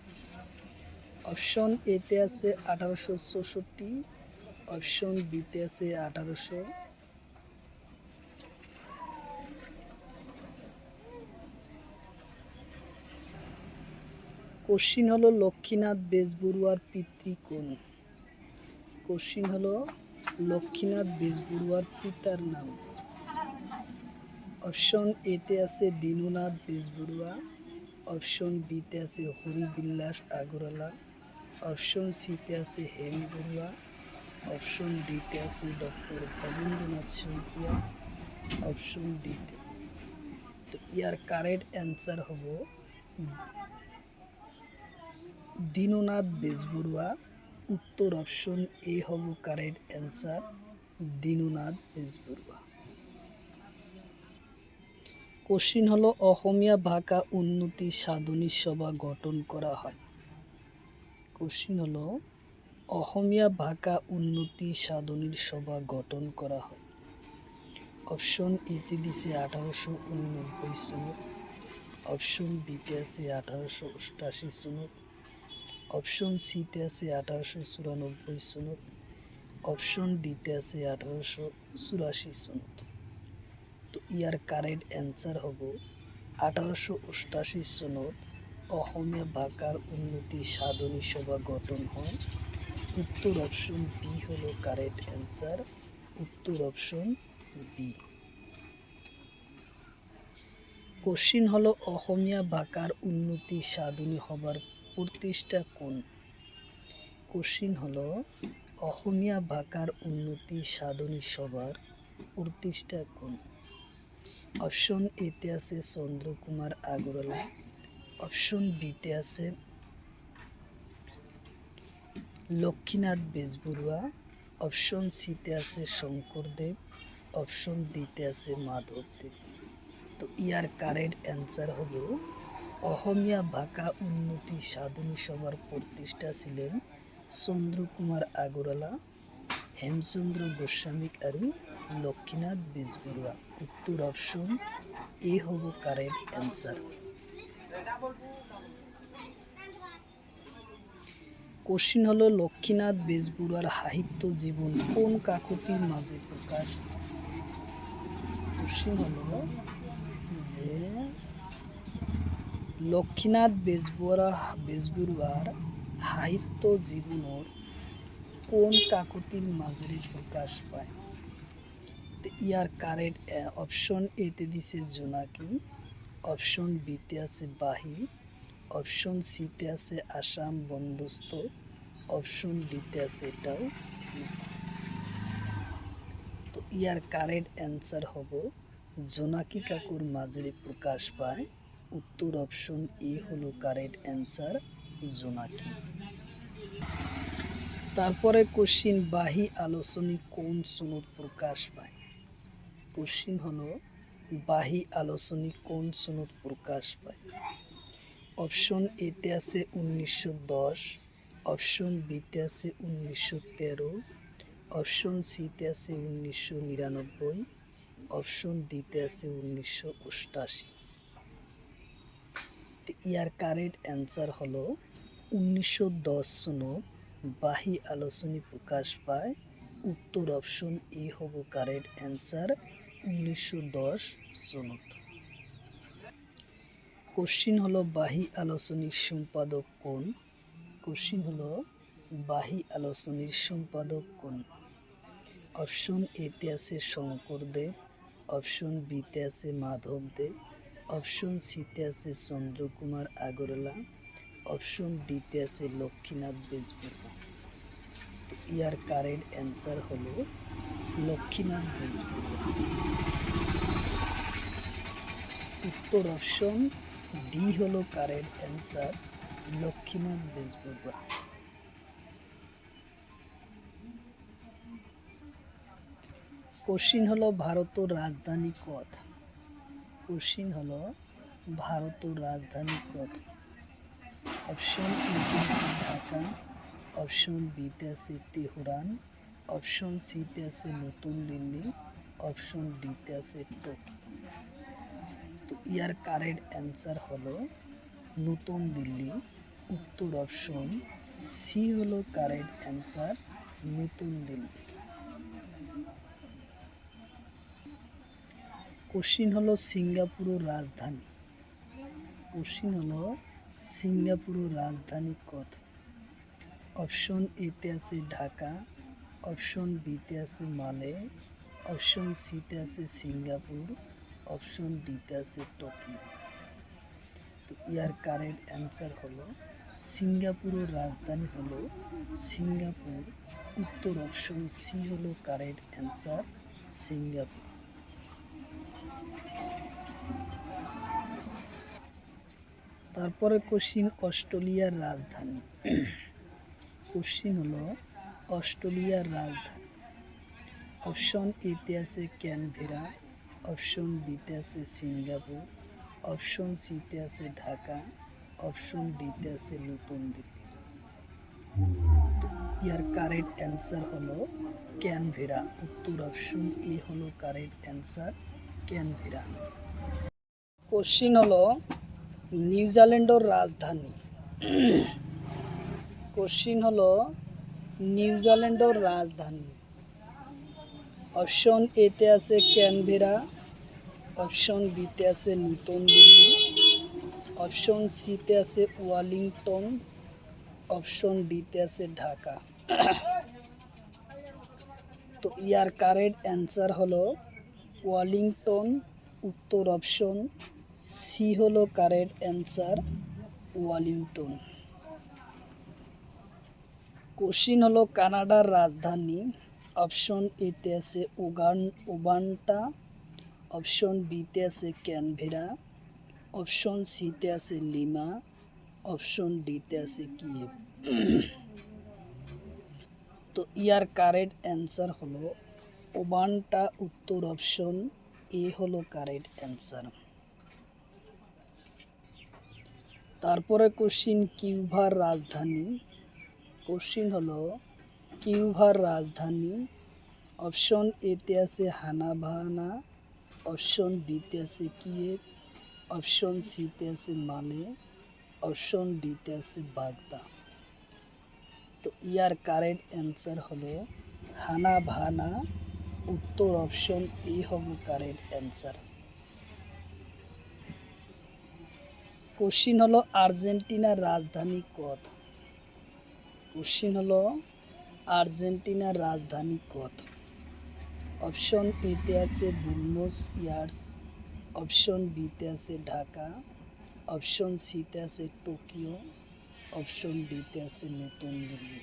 অপশন এতে আছে 1864। অপশন বিতে আছে 1800। কোশ্চিন হলো লক্ষ্মীনাথ বেজবরুয়ার পিতৃ কোন। কোশ্চিন হলো লক্ষ্মীনাথ বেজবরুয়ার পিতার নাম। অপশন এতে আছে দীননাথ বেজবরুয়া। অপশন বিতে আছে হরিবিলাস আগরওয়ালা। অপশন সিতে আছে হেম বৰুৱা। অপশন ডিতে আছে ডক্টর ভবেন্দ্রনাথ শইকীয়া। অপশন ডিতে। তো ইয়ার কারেক্ট অ্যান্সার হব দীননাথ বেজবরুয়া। উত্তর অপশন এ হব correct answer Dinanath Bezbaruah. Question হলো অসমীয়া ভাষা উন্নতি সাধনী সভা গঠন করা হয়। কোশ্চিন হলো অসমীয়া ভাষা উন্নতি সাধনীর সভা গঠন করা হয়। অপশন এতে দিছে 1889 সনত, অপশন বিতে আছে 1888 সনত, অপশন সিতে আছে 1894 সনত, অপশন ডিতে আছে 1884 সনত। তো ইয়ার কারেক্ট অ্যান্সার হব 1888 সনত অসমীয়া ভাষার উন্নতি সাধনী সভা গঠন হয়। উত্তর অপশন বি হলো কারেক্ট অ্যান্সার, উত্তর অপশন বি। কোশ্চিন হলো অসমীয়া ভাষার উন্নতি সাধনী হবার প্রতিষ্ঠা কোন? কোশ্চিন হলো অসমীয়া ভাষার উন্নতি সাধনী সভার প্রতিষ্ঠা কোন? অপশন এতে আছে চন্দ্রকুমার আগরওয়ালা, অপশন বিতে আছে লক্ষ্মীনাথ বেজবরুয়া, অপশন সিতে আছে শঙ্করদেব, অপশন ডিতে আছে মাধবদেব। তো ইয়ার কারেক্ট অ্যান্সার হলো অসমীয়া ভাষা উন্নতি সাধনী সভার প্রতিষ্ঠা ছিলেন চন্দ্রকুমার আগরওয়ালা, হেমচন্দ্র গোস্বামী আৰু লক্ষ্মীনাথ বেজবরুয়া। উত্তর অপশন এ হব কারেক্ট অ্যান্সার। কোশ্চিন হলো লক্ষ্মীনাথ বেজবরুয়ার সাহিত্য জীবন কোন কাকতির মাঝে প্রকাশ? কোশ্চিন হলো যে লক্ষ্মীনাথ বেজবরুয়ার সাহিত্য জীবনের কোন কাকতির মাঝে প্রকাশ পায়? ইয়ার কারেক্ট অপশন এতে দিছে জোনাকি, অপশন বিতে আছে বাহি, অপশন সিতে আছে আসাম বন্দোবস্ত, অপশন ডিতে আছে এটাও। তো ইয়ার কারেক্ট অ্যান্সার হব জোনাকি কাকুর মাঝে প্রকাশ পায়। উত্তর অপশন এ হলো কারেক্ট অ্যান্সার, জোনাকি। তারপরে কোশ্চিন বাহি আলোচনী কোন সনত প্রকাশ পায়? কোশ্চিন হলো বাহি আলোচনী কোন সনত প্রকাশ পায়? অপশন এতে আছে 1910, অপশন বিতে আছে 1913, অপশন সিতে আছে 1999, অপশন ডিতে আছে 1988। ইয়ার কারেক্ট অ্যান্সার হলো 1910 সনত বাহি আলোচনী প্রকাশ পায়। উত্তর অপশন এ হব কারেক্ট অ্যান্সার, 1910 সনত। কোশ্চিন হলো বাহি আলোচনীর সম্পাদক কোন? কোশ্চিন হলো বাহি আলোচনীর সম্পাদক কোন? অপশন এতে আছে শঙ্করদেব, অপশন বিতে আছে মাধবদেব, অপশন সিতে আছে চন্দ্রকুমার আগরওয়ালা, অপশন ডিতে আছে লক্ষ্মীনাথ বেজবরুয়া। তো ইয়ার কারেক্ট অ্যান্সার হলো লক্ষ্মীনাথ বেজবরুয়া। উত্তর অপশন ডি হলো correct answer, Lakshminath Bezbaruah. Question হলো ভারতের রাজধানী কত? কোশ্চিন হলো ভারতের রাজধানী কত? অপশন এতে আছে ঢাকা, অপশন বিতে আছে তেহরান, অপশন সিতে আছে নতুন দিল্লি, অপশন ডিতে আছে টোকিও। তো ইয়ার কারেক্ট অ্যান্সার হলো নতুন দিল্লি। উত্তর অপশন সি হলো কারেক্ট অ্যান্সার, নতুন দিল্লি। কোশ্চিন হলো সিঙ্গাপুরের রাজধানী। কোশ্চিন হলো সিঙ্গাপুরের রাজধানী কত? অপশন এতে আছে ঢাকা, অপশন বিতে আছে মালে, অপশন সিতে আছে সিঙ্গাপুর, অপশন ডিতে আছে টোকিও। তো ইয়ার কারেক্ট অ্যান্সার হলো সিঙ্গাপুরের রাজধানী হলো সিঙ্গাপুর। উত্তর অপশন সি হলো কারেক্ট অ্যান্সার, সিঙ্গাপুর। তারপরে কোশ্চিন অস্ট্রেলিয়ার রাজধানী। কোশ্চিন হলো অস্ট্রেলিয়ার রাজধানী। অপশন এতে আছে ক্যানবেরা, অপশন বিতে আছে সিঙ্গাপুর, অপশন সিতে আছে ঢাকা, অপশন ডিতে আছে নতুন দিল্লি। ইয়ার কারেক্ট অ্যান্সার হলো ক্যানভেরা। উত্তর অপশন এ হলো কারেক্ট অ্যান্সার, ক্যানভেরা। কোশ্চিন হলো নিউজিল্যান্ডের রাজধানী। কোশ্চিন হলো নিউজিল্যান্ডের রাজধানী। অপশন এতে আছে ক্যানভেরা, অপশন বিতে আছে নতুন দিল্লি, অপশন সিতে আছে ওয়েলিংটন, অপশন ডিতে আছে ঢাকা। তো ইয়ার কারেক্ট অ্যান্সার হলো ওয়েলিংটন। উত্তর অপশন সি হলো কারেক্ট অ্যান্সার, ওয়েলিংটন। কোশ্চিন হলো কানাডার রাজধানী। অপশন এতে আছে ওবান্টা, অপশন বিতে আছে ক্যানভেরা, অপশন সিতে আছে লিমা, অপশন ডিতে আছে কিয়েভ। তো ইয়ার কারেক্ট অ্যান্সার হলো ওবান্টা। উত্তর অপশন এ হলো কারেক্ট অ্যান্সার। তারপরে কোশ্চিন কিউবার রাজধানী। কোশ্চিন হলো কিউবার রাজধানী। অপশন এতে আছে হানাভানা, অপশন বিতে আছে কিয়েভ, অপশন সিতে আছে মালে, অপশন ডিতে আছে বাগদা। তো ইয়ার কারেক্ট অ্যান্সার হলো হানাভানা। উত্তর অপশন এ হবে কারেক্ট অ্যান্সার। কোশ্চিন হলো আর্জেন্টিনার রাজধানী কত। কোশ্চিন হলো আর্জেন্টিনার রাজধানী কত। অপশন এতে আছে বুনোস এয়ার্স, অপশন বিতে আছে ঢাকা, অপশন সিতে আছে টোকিও, অপশন ডিতে আছে নতুন দিল্লি।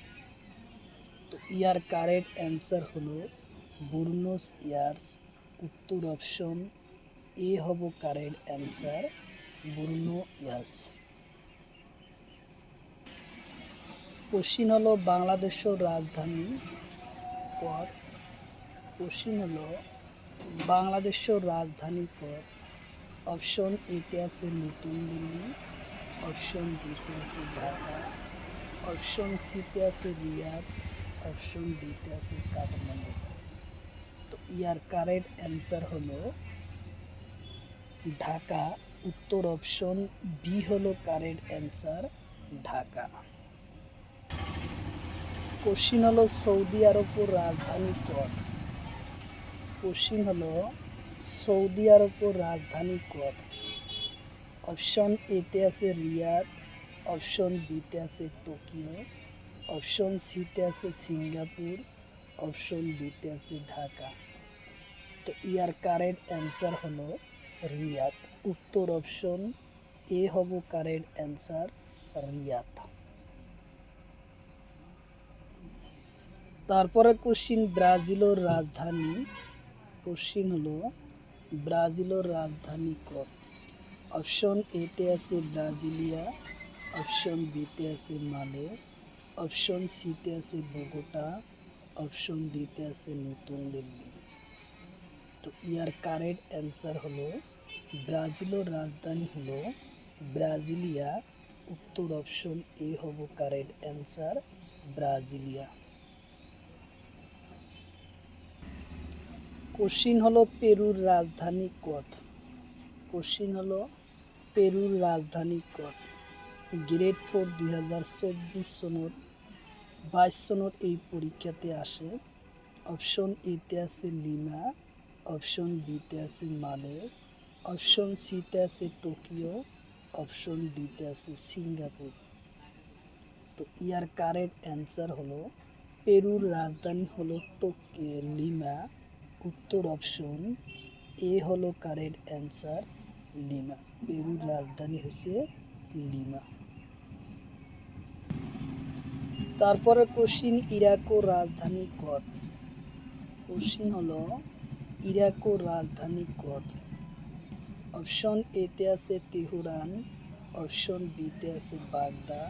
তো ইয়ার কারেক্ট অ্যান্সার হলো বুনোস এয়ার্স। উত্তর অপশন এ হব কারেক্ট অ্যান্সার, বুনো ইয়ার্স। কোশ্চিন হলো বাংলাদেশের রাজধানী কত। কোশ্চিন হলো বাংলাদেশের রাজধানী কত। অপশন এতে আছে নতুন দিল্লি, অপশন বিতে আছে ঢাকা, অপশন সিতে আছে রিয়াদ, অপশন ডিতে আছে কাঠমান্ডু। তো ইয়ার কারেক্ট অ্যান্সার হলো ঢাকা। উত্তর অপশন বি হলো কারেক্ট অ্যান্সার, ঢাকা। কোশ্চিন হলো সৌদি আরবের রাজধানী কত। কোশ্চিন হলো সৌদি আরবের রাজধানী কত। অপশন এতে আছে রিয়াদ, অপশন বিতে আছে টোকিও, অপশন সিতে আছে সিঙ্গাপুর, অপশন ডিতে আছে ঢাকা। তো ইয়ার কারেক্ট অ্যান্সার হলো রিয়াদ। উত্তর অপশন এ হব কারেক্ট অ্যান্সার, রিয়াদ। তারপরে কোশ্চিন ব্রাজিলের রাজধানী। কোশ্চিন হলো ব্রাজিলের রাজধানী কত। অপশন এতে আছে ব্রাজিলিয়া, অপশন বিতে আছে মালে, অপশন সিতে আছে বোগোটা, অপশন ডিতে আছে নতুন দিল্লি। তো ইয়ার কারেক্ট অ্যান্সার হলো ব্রাজিলের রাজধানী হলো ব্রাজিলিয়া। উত্তর অপশন এ হব কারেক্ট অ্যান্সার, ব্রাজিলিয়া। কোশ্চিন হলো পেরুর রাজধানী কত। কোশ্চিন হলো পেরুর রাজধানী কত। গ্রেড 4 2024 সনের 22 সনের এই পরীক্ষাতে আসে। অপশন এতে আছে লিমা, অপশন বিতে আছে মালে, অপশন সিতে আছে টোকিও, অপশন ডিতে আছে সিঙ্গাপুর। তো ইয়ার কারেক্ট অ্যান্সার হলো পেরুর রাজধানী হলো লিমা। উত্তর অপশন এ হলো কারেক্ট অ্যান্সার, লিমা। পেরুর রাজধানী হচ্ছে লিমা। তারপরে কোশ্চিন ইরাকের রাজধানী কত। কোশ্চিন হলো ইরাকের রাজধানী কত। অপশন এতে আছে তেহরান, অপশন বিতে আছে বাগদা,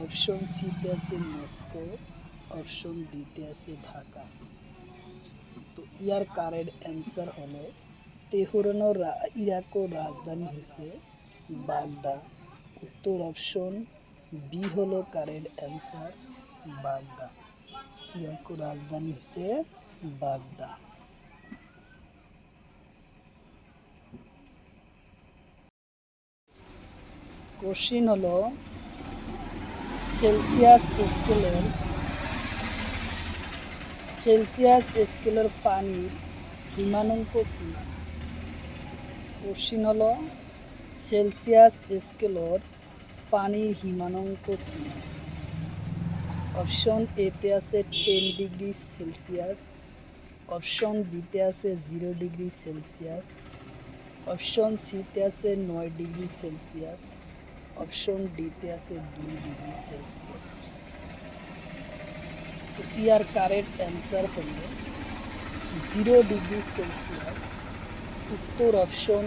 অপশন সিতে আছে মস্কো, অপশন ডিতে আছে ঢাকা। তো ইয়ার কারেক্ট অ্যান্সার হলো তেহরানের ইরাকের রাজধানী হচ্ছে বাগদা। উত্তর অপশন বি হলো কারেক্ট অ্যান্সার, বাগদা। ইরাকের রাজধানী হচ্ছে বাগদা। কোশ্চিন হলো সেলসিয়াস স্কেলের পানির হিমাঙ্ক কি? কোশ্চিন হলো সেলসিয়াস স্কেলের পানির হিমাঙ্ক কি? অপশন এতে আছে 10 ডিগ্রি সেলসিয়াস, অপশন বিতে আছে 0 ডিগ্রি সেলসিয়াস, অপশন সিতে আছে 9 ডিগ্রি সেলসিয়াস, অপশন ডিতে আছে 2 ডিগ্রি সেলসিয়াস। তো ইয়ার কারেক্ট অ্যান্সার হলো 0 ডিগ্রি সেলসিয়াস। উত্তর অপশন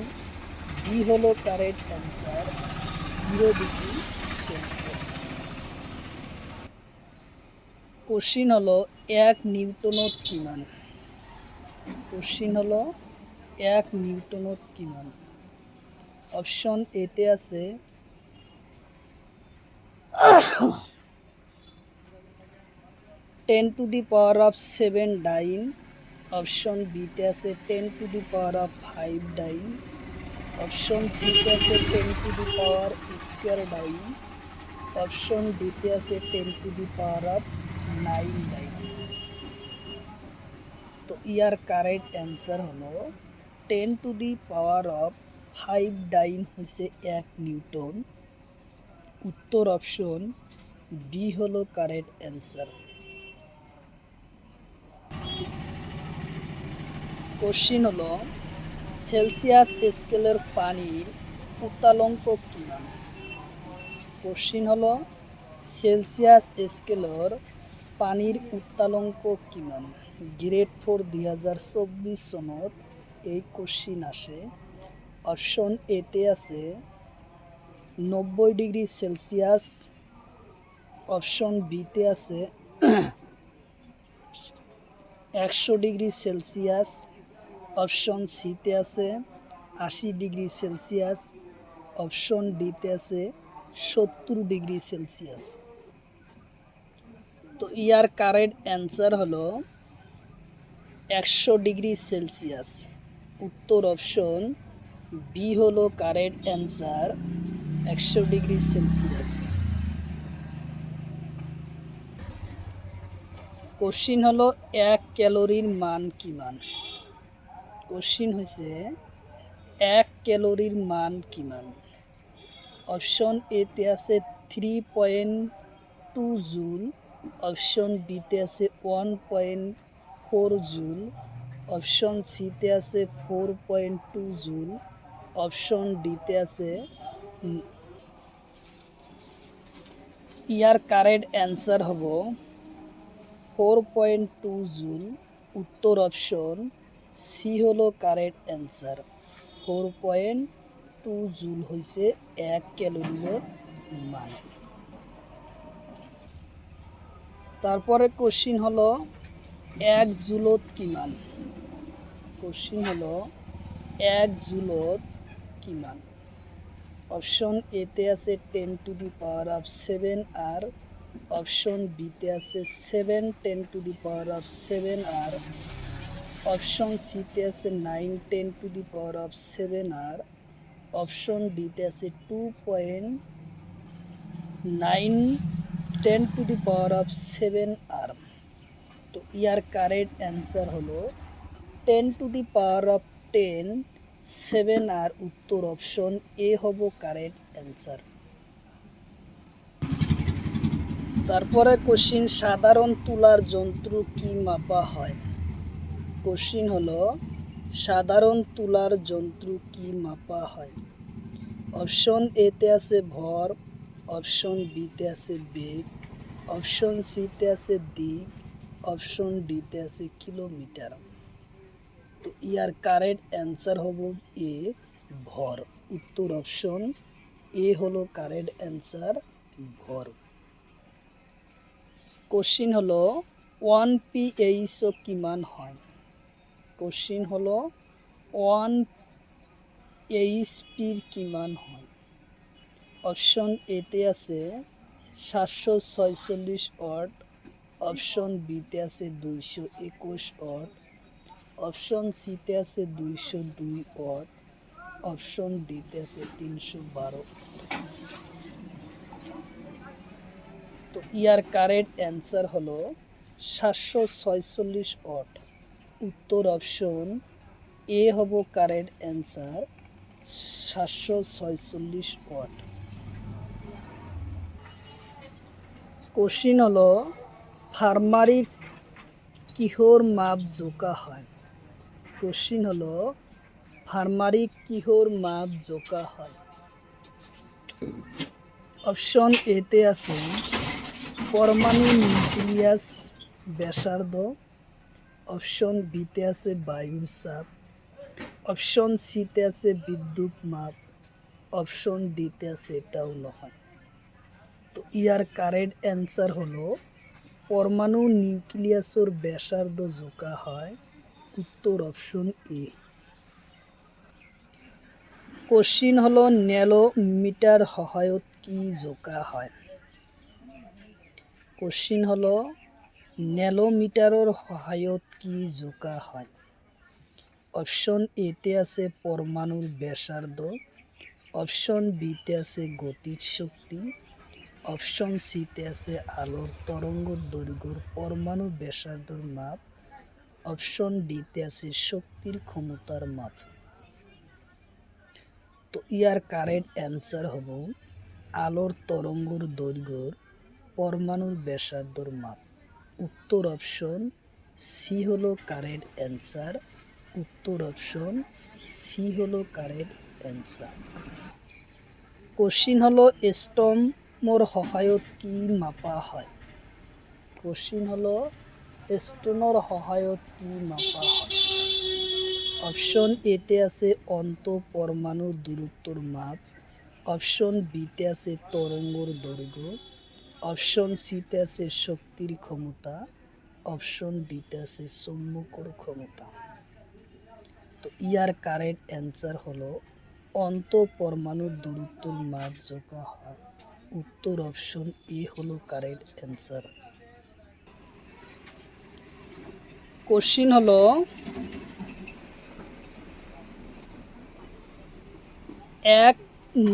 বি হলো correct answer, 0 degree Celsius. Question হলো 1 নিউটনত কিমান? কোশ্চিন হলো 1 নিউটনত কিমান? অপশন এতে আছে 10 to the power of 7 dyne, option বিতে আছে 10 to the power of 5 dyne, option সিতে আছে 10 to the power square dyne, option ডিতে আছে 10 টু দি পাওয়ার অফ 9 ডাইন। তো ইয়ার কারেক্ট অ্যান্সার হলো 10 টু দি পাওয়ার অফ 5 ডাইন হচ্ছে 1 নিউটন। উত্তর অপশন বি হলো কারেক্ট অ্যান্সার। কোশ্চিন হলো সেলসিয়াস স্কেলের পানির উত্তালঙ্ক কি নাম? কোশ্চিন হলো সেলসিয়াস স্কেলের পানির উত্তালঙ্ক কি নাম? গ্রেড 4 2024 সনত এই কোশ্চিন আসে। অপশন এতে আছে 90 ডিগ্রি সেলসিয়াস, অপশন বিতে আছে 100 ডিগ্রি সেলসিয়াস, অপশন সিতে আছে 80 ডিগ্রি সেলসিয়াস, অপশন ডিতে আছে 70 ডিগ্রি সেলসিয়াস। তো ইয়ার কারেক্ট অ্যান্সার হলো 100 ডিগ্রি সেলসিয়াস। উত্তর অপশন বি হলো correct answer, 100 degree Celsius. Question হলো 1 ক্যালোরির মান কি মান? কোশ্চিন হচ্ছে 1 ক্যালোরির মান কি মান? অপশন এতে আছে 3.2 জুল, অপশন বিতে আছে 1.4 জুল, অপশন সিতে আছে 4.2 জুল, অপশন ডিতে আছে। ইয়ার কারেক্ট অ্যান্সার হব 4.2 জুল। উত্তর অপশন সি হলো কারেক্ট অ্যান্সার, 4.2 জুল হয়েছে 1 ক্যালোরির মান। তারপরে কোশ্চিন হলো 1 জুলত কি মান? কোশ্চিন হলো 1 জুলত কি মান? অপশন এতে আছে 10 টু দি পাওয়ার অফ 7 আর, অপশন বিতে আছে 7 10 টু দি পাওয়ার অফ 7 আর, অপশন সিতে আছে 9 10 টু দি পাওয়ার অফ 7 আর, অপশন ডিতে আছে 2.9 10 টু দি পাওয়ার অফ 7 আর। তো ইয়ার কারেক্ট অ্যান্সার হলো 10 টু দি পাওয়ার অফ 10 7 আর। উত্তর অপশন এ হব কারেক্ট অ্যান্সার। তারপরে কোশ্চিন সাধারণ তুলার যন্ত্র কি মাপা হয়? কোশ্চিন হলো সাধারণ তুলার যন্ত্র কি মাপা হয়? অপশন এতে আছে ভর, অপশন বিতে আছে বেগ, অপশন সিতে আছে দিক, অপশন ডিতে আছে কিলোমিটার। তো ইয়ার কারেক্ট অ্যান্সার হব এ, ভর। উত্তর অপশন এ হলো কারেক্ট অ্যান্সার, ভর। কোশ্চিন হলো 1 pH কিমান হয়? কোশ্চিন হলো ওয়ান এইচপির কি মান হয়? অপশন এতে আছে 746 ওয়াট, অপশন বিতে আছে 221 ওয়াট, অপশন সিতে আছে 202 ওয়াট, অপশন ডিতে আছে 312। তো ইয়ার কারেক্ট অ্যান্সার হলো 746 ওয়াট। উত্তর অপশন এ হব কারেক্ট অ্যান্সার, 746 ওয়াট। কোশ্চিন হলো ফার্মারির কিহর মাপ জোকা হয়? কোশ্চিন হলো ফার্মারিক কিহর মাপ জোকা হয়? অপশন এতে আছে পরমাণু নিউক্লিয়াস ব্যাসার্ধ, অপশন বিতে আছে বায়ুর চাপ, অপশন সিতে আছে বিদ্যুৎ মাপ, অপশন ডিতে আছে এটাও নয়। তো ইয়ার কারেক্ট অ্যান্সার হলো পরমাণু নিউক্লিয়াসের ব্যাসার্ধ জোকা হয়। উত্তর অপশন এ। কোশ্চিন হলো ন্যানোমিটার সহায়ত কি জোকা হয়? কোশ্চিন হলো ন্যানোমিটারের সহায়ত কি জোকা হয়? অপশন এতে আছে পরমাণুর ব্যাসার্ধ, অপশন বিতে আছে গতিক শক্তি, অপশন সিতে আছে আলোর তরঙ্গ দৈর্ঘ্যর পরমাণু ব্যাসার্ধর মাপ, অপশন ডিতে আছে শক্তির ক্ষমতার মাপ। তো ইয়ার কারেক্ট অ্যান্সার হব আলোর তরঙ্গর দৈর্ঘ্যর পরমাণুর ব্যাসার্ধর মাপ। উত্তর অপশন সি হলো কারেক্ট অ্যান্সার। উত্তর অপশন সি হলো কারেক্ট অ্যান্সার। কোশ্চিন হলো স্টোমর সহায়ত কি মাপা হয়? কোশ্চিন হলো স্টোনের সহায়ত কি মাপা হয়? অপশন এতে আছে অন্ত পরমাণু দূরত্বর মাপ, অপশন বিতে আছে তরঙ্গর দৈর্ঘ্য, অপশন সিতে আছে শক্তির ক্ষমতা, অপশন ডিতে আছে চুম্বকর ক্ষমতা। তো ইয়ার কারেক্ট অ্যান্সার হলো অন্ত পরমাণু দূরত্বর মাপ জোকা হয়। উত্তর অপশন এ হলো কারেক্ট অ্যান্সার। কোশ্চিন হলো এক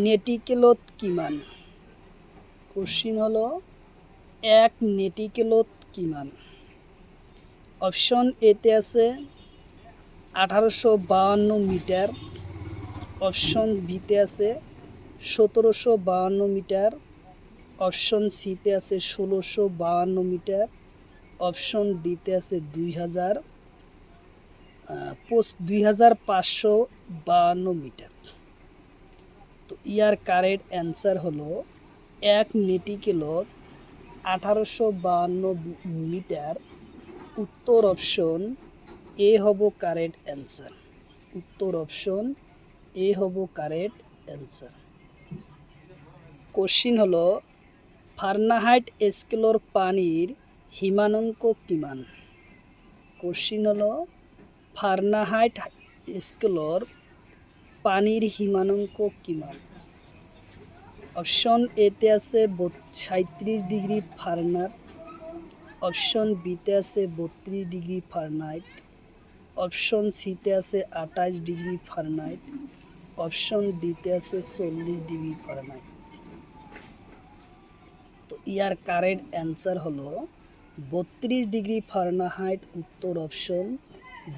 নেটিকেলত কি মান? কোশ্চিন হলো এক নেটিকেলত কি মান? অপশন এতে আছে 1852 মিটার, অপশন বিতে আছে 1752 মিটার, অপশন সিতে আছে 1652 মিটার, অপশন ডিতে আছে 2552 মিটার। তো ইয়ার কারেক্ট অ্যান্সার হলো এক নেটিকেলত 1852 মিটার। উত্তর অপশন এ হব কারেক্ট অ্যান্সার। উত্তর অপশন এ হব কারেক্ট অ্যান্সার। কোশ্চিন হলো ফারেনহাইট স্কেলের পানির হিমাঙ্ক কিমান? কোশ্চিন হলো ফারেনহাইট স্কেলের পানির হিমাঙ্ক কিমান? অপশন এতে আছে 37 ডিগ্রি ফারেনহাইট, অপশন বিতে আছে 32 ডিগ্রি ফারেনহাইট, অপশন সিতে আছে 28 ডিগ্রি ফারেনহাইট, অপশন ডিতে আছে 40 ডিগ্রি ফারেনহাইট। তো ইয়ার কারেক্ট অ্যান্সার হলো 32 ডিগ্রি ফারেনহাইট। উত্তর অপশন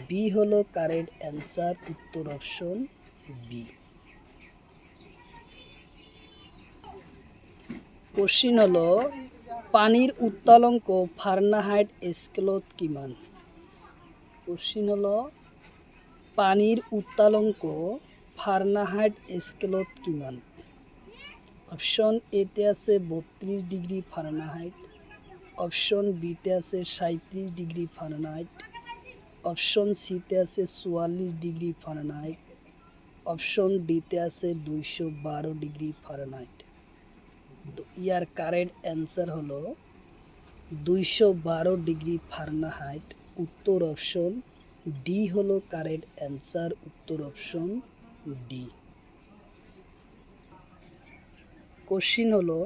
বি হলো কারেক্ট অ্যান্সার। উত্তর অপশন বি। কোশ্চিন হলো পানির উত্তালঙ্ক ফারেনহাইট স্কেলত কিমান? কোশ্চিন হলো পানির উত্তালঙ্ক ফারেনহাইট স্কেলত কিমান? অপশন এতে আছে 32 ডিগ্রি ফারেনহাইট, অপশন বিতে আছে 37 ডিগ্রি ফারেনহাইট, অপশন সিতে আছে 44 ডিগ্রি ফারেনহাইট, অপশন ডিতে আছে 212 ডিগ্রি ফারেনহাইট। তো ইয়ার কারেক্ট অ্যান্সার হলো 212 ডিগ্রি ফারেনহাইট। উত্তর অপশন ডি হলো কারেক্ট অ্যান্সার, উত্তর অপশন ডি। কোশ্চিন হলো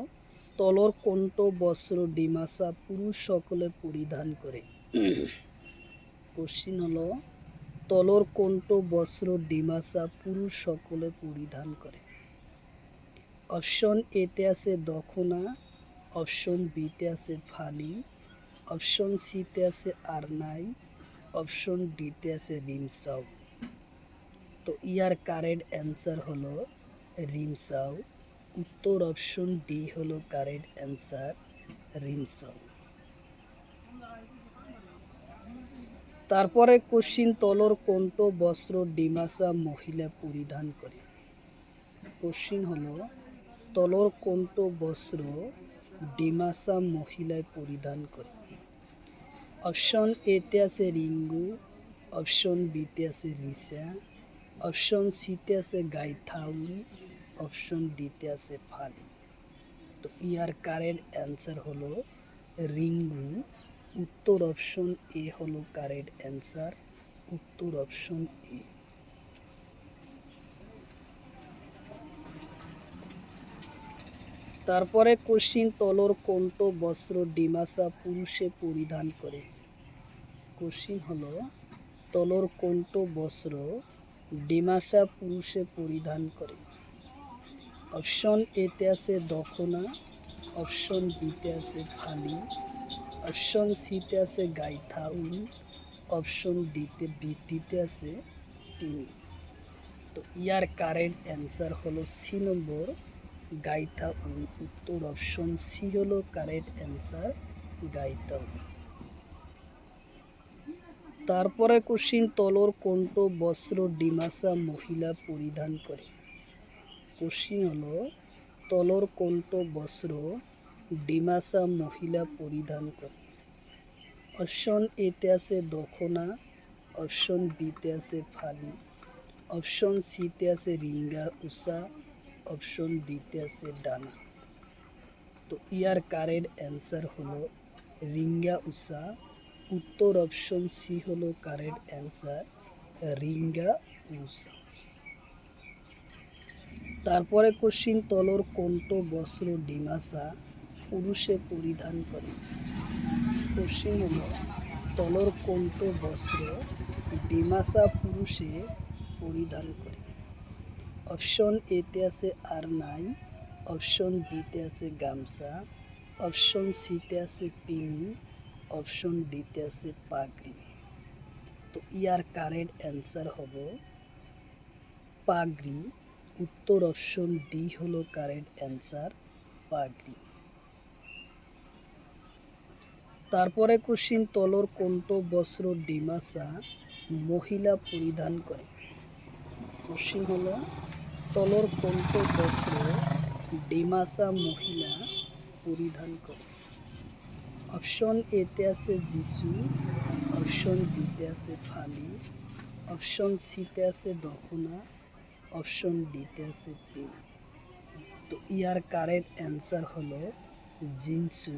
তলর কোনটো বস্ত্র ডিমাসা পুরুষ সকলে পরিধান করে। কোশ্চিন হলো তলর কোনটো বস্ত্র ডিমাসা পুরুষ সকলে পরিধান করে। অপশন এতে আছে দখনা, অপশন বিতে আছে ফালি, অপশন সিতে আছে আরনাই, অপশন ডিতে আছে রিমসাও। তো ইয়ার কারেক্ট অ্যান্সার হলো রিমসাও, উত্তর অপশন ডি হলো কারেক্ট অ্যান্সার, রিমসাও। তারপরে কোশ্চিন তলর কোনটো বস্ত্র ডিমাসা মহিলা পরিধান করে। কোশ্চিন হলো তলর কোনটো বস্ত্র ডিমাসা মহিলায় পরিধান করে। অপশন এতে আছে রিঙ্গু, অপশন বিতে আছে রিসা, অপশন সিতে আছে গাইথাউন, অপশন ডিতে আছে ফালি। তো ইয়ার কারেক্ট অ্যান্সার হলো রিঙ্গু, উত্তর অপশন এ হলো কারেক্ট অ্যান্সার, উত্তর অপশন এ। তারপরে কোশ্চিন তলর কোনটো বস্ত্র ডিমাসা পুরুষে পরিধান করে। কোশ্চিন হলো তলর কোনটো বস্ত্র ডিমাসা পুরুষে পরিধান করে। অপশন এতে আছে দখনা, অপশন বিতে আছে ফালি, অপশন সিতে আছে গাইথাউন, অপশন ডিতে আছে পিনি। তো ইয়ার কারেক্ট অ্যান্সার হলো সি নম্বর গাইথাউন, উত্তর অপশন সি হলো কারেক্ট অ্যান্সার, গাইথাউন। তারপরে কোশ্চিন তলর কোনটো বস্ত্র ডিমাসা মহিলা পরিধান করে। কোশ্চিন হলো তলর কোনটো বস্ত্র ডিমাসা মহিলা পরিধান করে। অপশন এতে আছে দখনা, অপশন বিতে আছে ফালি, অপশন সিতে আছে রিঙ্গা উষা, অপশন ডিতে আছে ডানা। তো ইয়ার কারেক্ট অ্যান্সার হলো রিঙ্গা উষা, উত্তর অপশন সি হলো কারেক্ট অ্যান্সার, রিঙ্গা উষা। তারপরে কোশ্চিন তলর কোনটো বস্ত্র ডিমাসা পুরুষে পরিধান করে। কোশ্চিন হলো তলর কোনটো বস্ত্র ডিমাসা পুরুষে পরিধান করে। অপশন এতে আছে আরনাই, অপশন বিতে আছে গামছা, অপশন সিতে আছে পিনি, অপশন ডিতে আছে পাগড়ি। তো ইয়ার কারেক্ট অ্যান্সার হলো পাগড়ি, উত্তর অপশন ডি হলো কারেক্ট অ্যান্সার, পাগড়ি। তারপরে কোশ্চিন তলর কোনটো বস্ত্র ডিমাসা মহিলা পরিধান করে। কোশ্চিন হলো তলর কোনটো বস্ত্র ডিমাসা মহিলা পরিধান করে। অপশন এতে আছে যিশু, অপশন বিতে আছে ফালি, অপশন সিতে আছে দখনা, অপশন ডিতে আছে পিনি। তো ইয়ার কারেক্ট অ্যান্সার হলো জিনসু,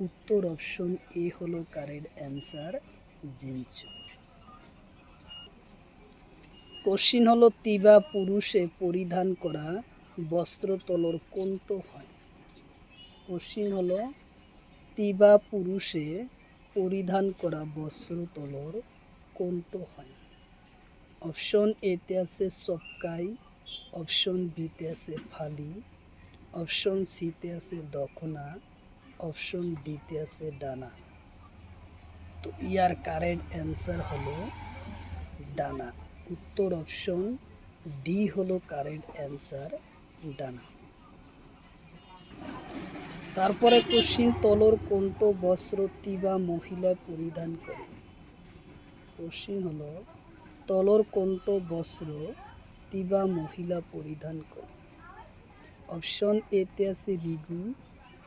উত্তর অপশন এ হলো কারেক্ট অ্যান্সার, জিনসু। কোশ্চিন হলো তিবা পুরুষে পরিধান করা বস্ত্র তলর কোনটো হয়। কোশ্চিন হলো তিবা পুরুষে পরিধান করা বস্ত্র তলর কোনটো হয়। অপশন এতে আছে সবকাই, অপশন বিতে আছে ফালি, অপশন সিতে আছে দখনা, অপশন ডিতে আছে ডানা। তো ইয়ার কারেক্ট অ্যান্সার হলো ডানা, উত্তর অপশন ডি হলো কারেক্ট অ্যান্সার, ডানা। তারপরে কোশ্চিন তলর কোনটো বস্ত্র তিবা মহিলা পরিধান করে। কোশ্চিন হলো তলর কোনটো বস্ত্র তিবা মহিলা পরিধান করে। অপশন এতে আছে রিগু,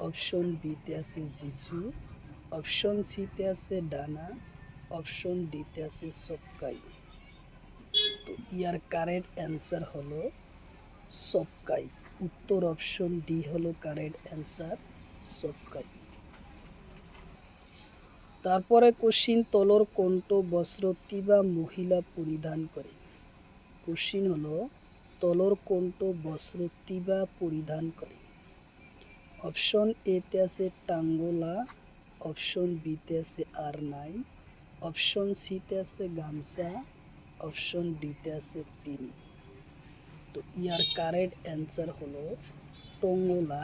অপশন বিতে আছে যিশু, অপশন সিতে আছে ডানা, অপশন ডিতে আছে সবকাই। তো ইয়ার কারেক্ট অ্যান্সার হলো সবকাই, উত্তর অপশন ডি হলো কারেক্ট অ্যান্সার, সবকাই। তারপরে কোশ্চিন তলর কণ্ঠ বস্ত্রটি বা মহিলা পরিধান করে। কোশ্চিন হলো তলর কণ্ঠ বস্ত্রটি বা পরিধান করে। অপশন এতে আছে টাঙ্গলা, অপশন বিতে আছে আরনাই, অপশন সিতে আছে গামছা, অপশন ডিতে আছে পিনি। তো ইয়ার কারেক্ট অ্যান্সার হলো টঙ্গলা।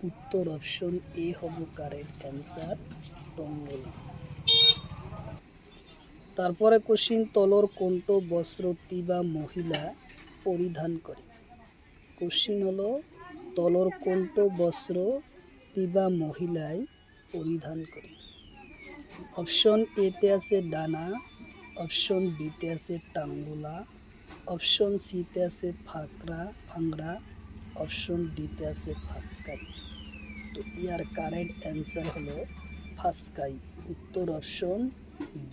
উত্তর অপশন এ হবো কারেক্ট অ্যান্সার, টঙ্গলা। তারপরে কোশ্চিন তলর কণ্ঠ বস্ত্রটি বা মহিলা পরিধান করে। কোশ্চিন হলো তলর কণ্ঠ বস্ত্রটি বা মহিলায় পরিধান করে। অপশন এতে আছে ডানা, অপশন বিতে আছে টাঙ্গুলা, অপশন সিতে আছে ফাংরা, অপশন ডিতে আছে ফাসকাই। তো ইয়ার কারেক্ট অ্যান্সার হলো ফাসকাই। উত্তর অপশন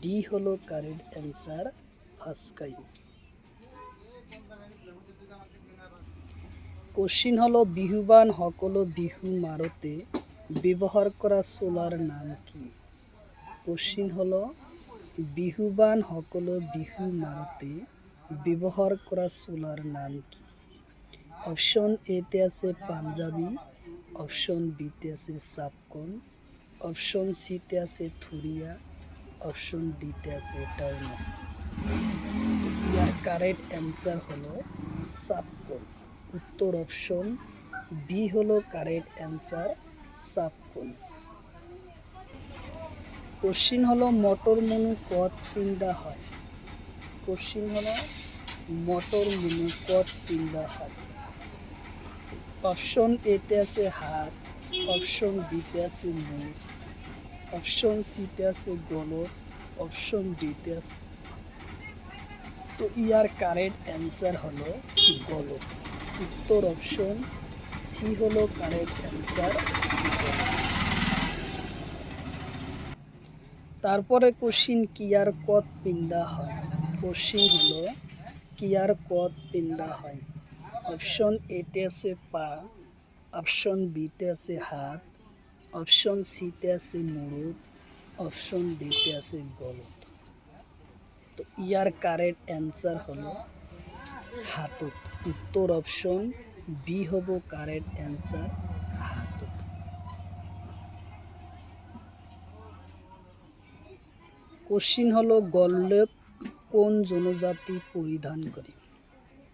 ডি হলো কারেক্ট অ্যান্সার, ফাসকাই। কোশ্চিন হলো বিহুবান সকলো বিহু মারতে ব্যবহার করা চোলার নাম কি? কোশ্চিন হলো বিহুবান সকলো বিহু মারতে ব্যবহার করা চোলার নাম কি? অপশন এতে আছে পাঞ্জাবি, অপশন বিতে আছে সাপকন, অপশন সিতে আছে থুরিয়া, অপশন ডিতে আছে টাউন। ইয়ার কারেক্ট অ্যান্সার হলো সাপকন। উত্তর অপশন বি হলো কারেক্ট অ্যান্সার, সাপকন। কোশ্চিন হলো মটর মনু কত পিন্দা হয়? কোশ্চিন হলো মটর মনু কত পিন্দা হয়? অপশন এতে আছে হাত, অপশন বিতে আছে মুখ, অপশন সিতে আছে গলত, অপশন ডিতে আছে। তো ইয়ার কারেক্ট অ্যান্সার হলো গলত। উত্তর অপশন সি হলো কারেক্ট অ্যান্সার, গলত। তারপরে কোশ্চিন কিয়ার কত পিন্দা হয়? কোশ্চিন হলো কিয়ার কত পিন্দা হয়? অপশন এতে আছে পা, অপশন বিতে আছে হাত, অপশন সিতে আছে মুরুদ, অপশন ডিতে আছে গলত। তো ইয়ার কারেক্ট অ্যান্সার হলো হাতত। উত্তর অপশন বি হবো কারেক্ট অ্যান্সার, হাতত। কোশ্চিন হলো গললেক কোন জনজাতি পরিধান করে?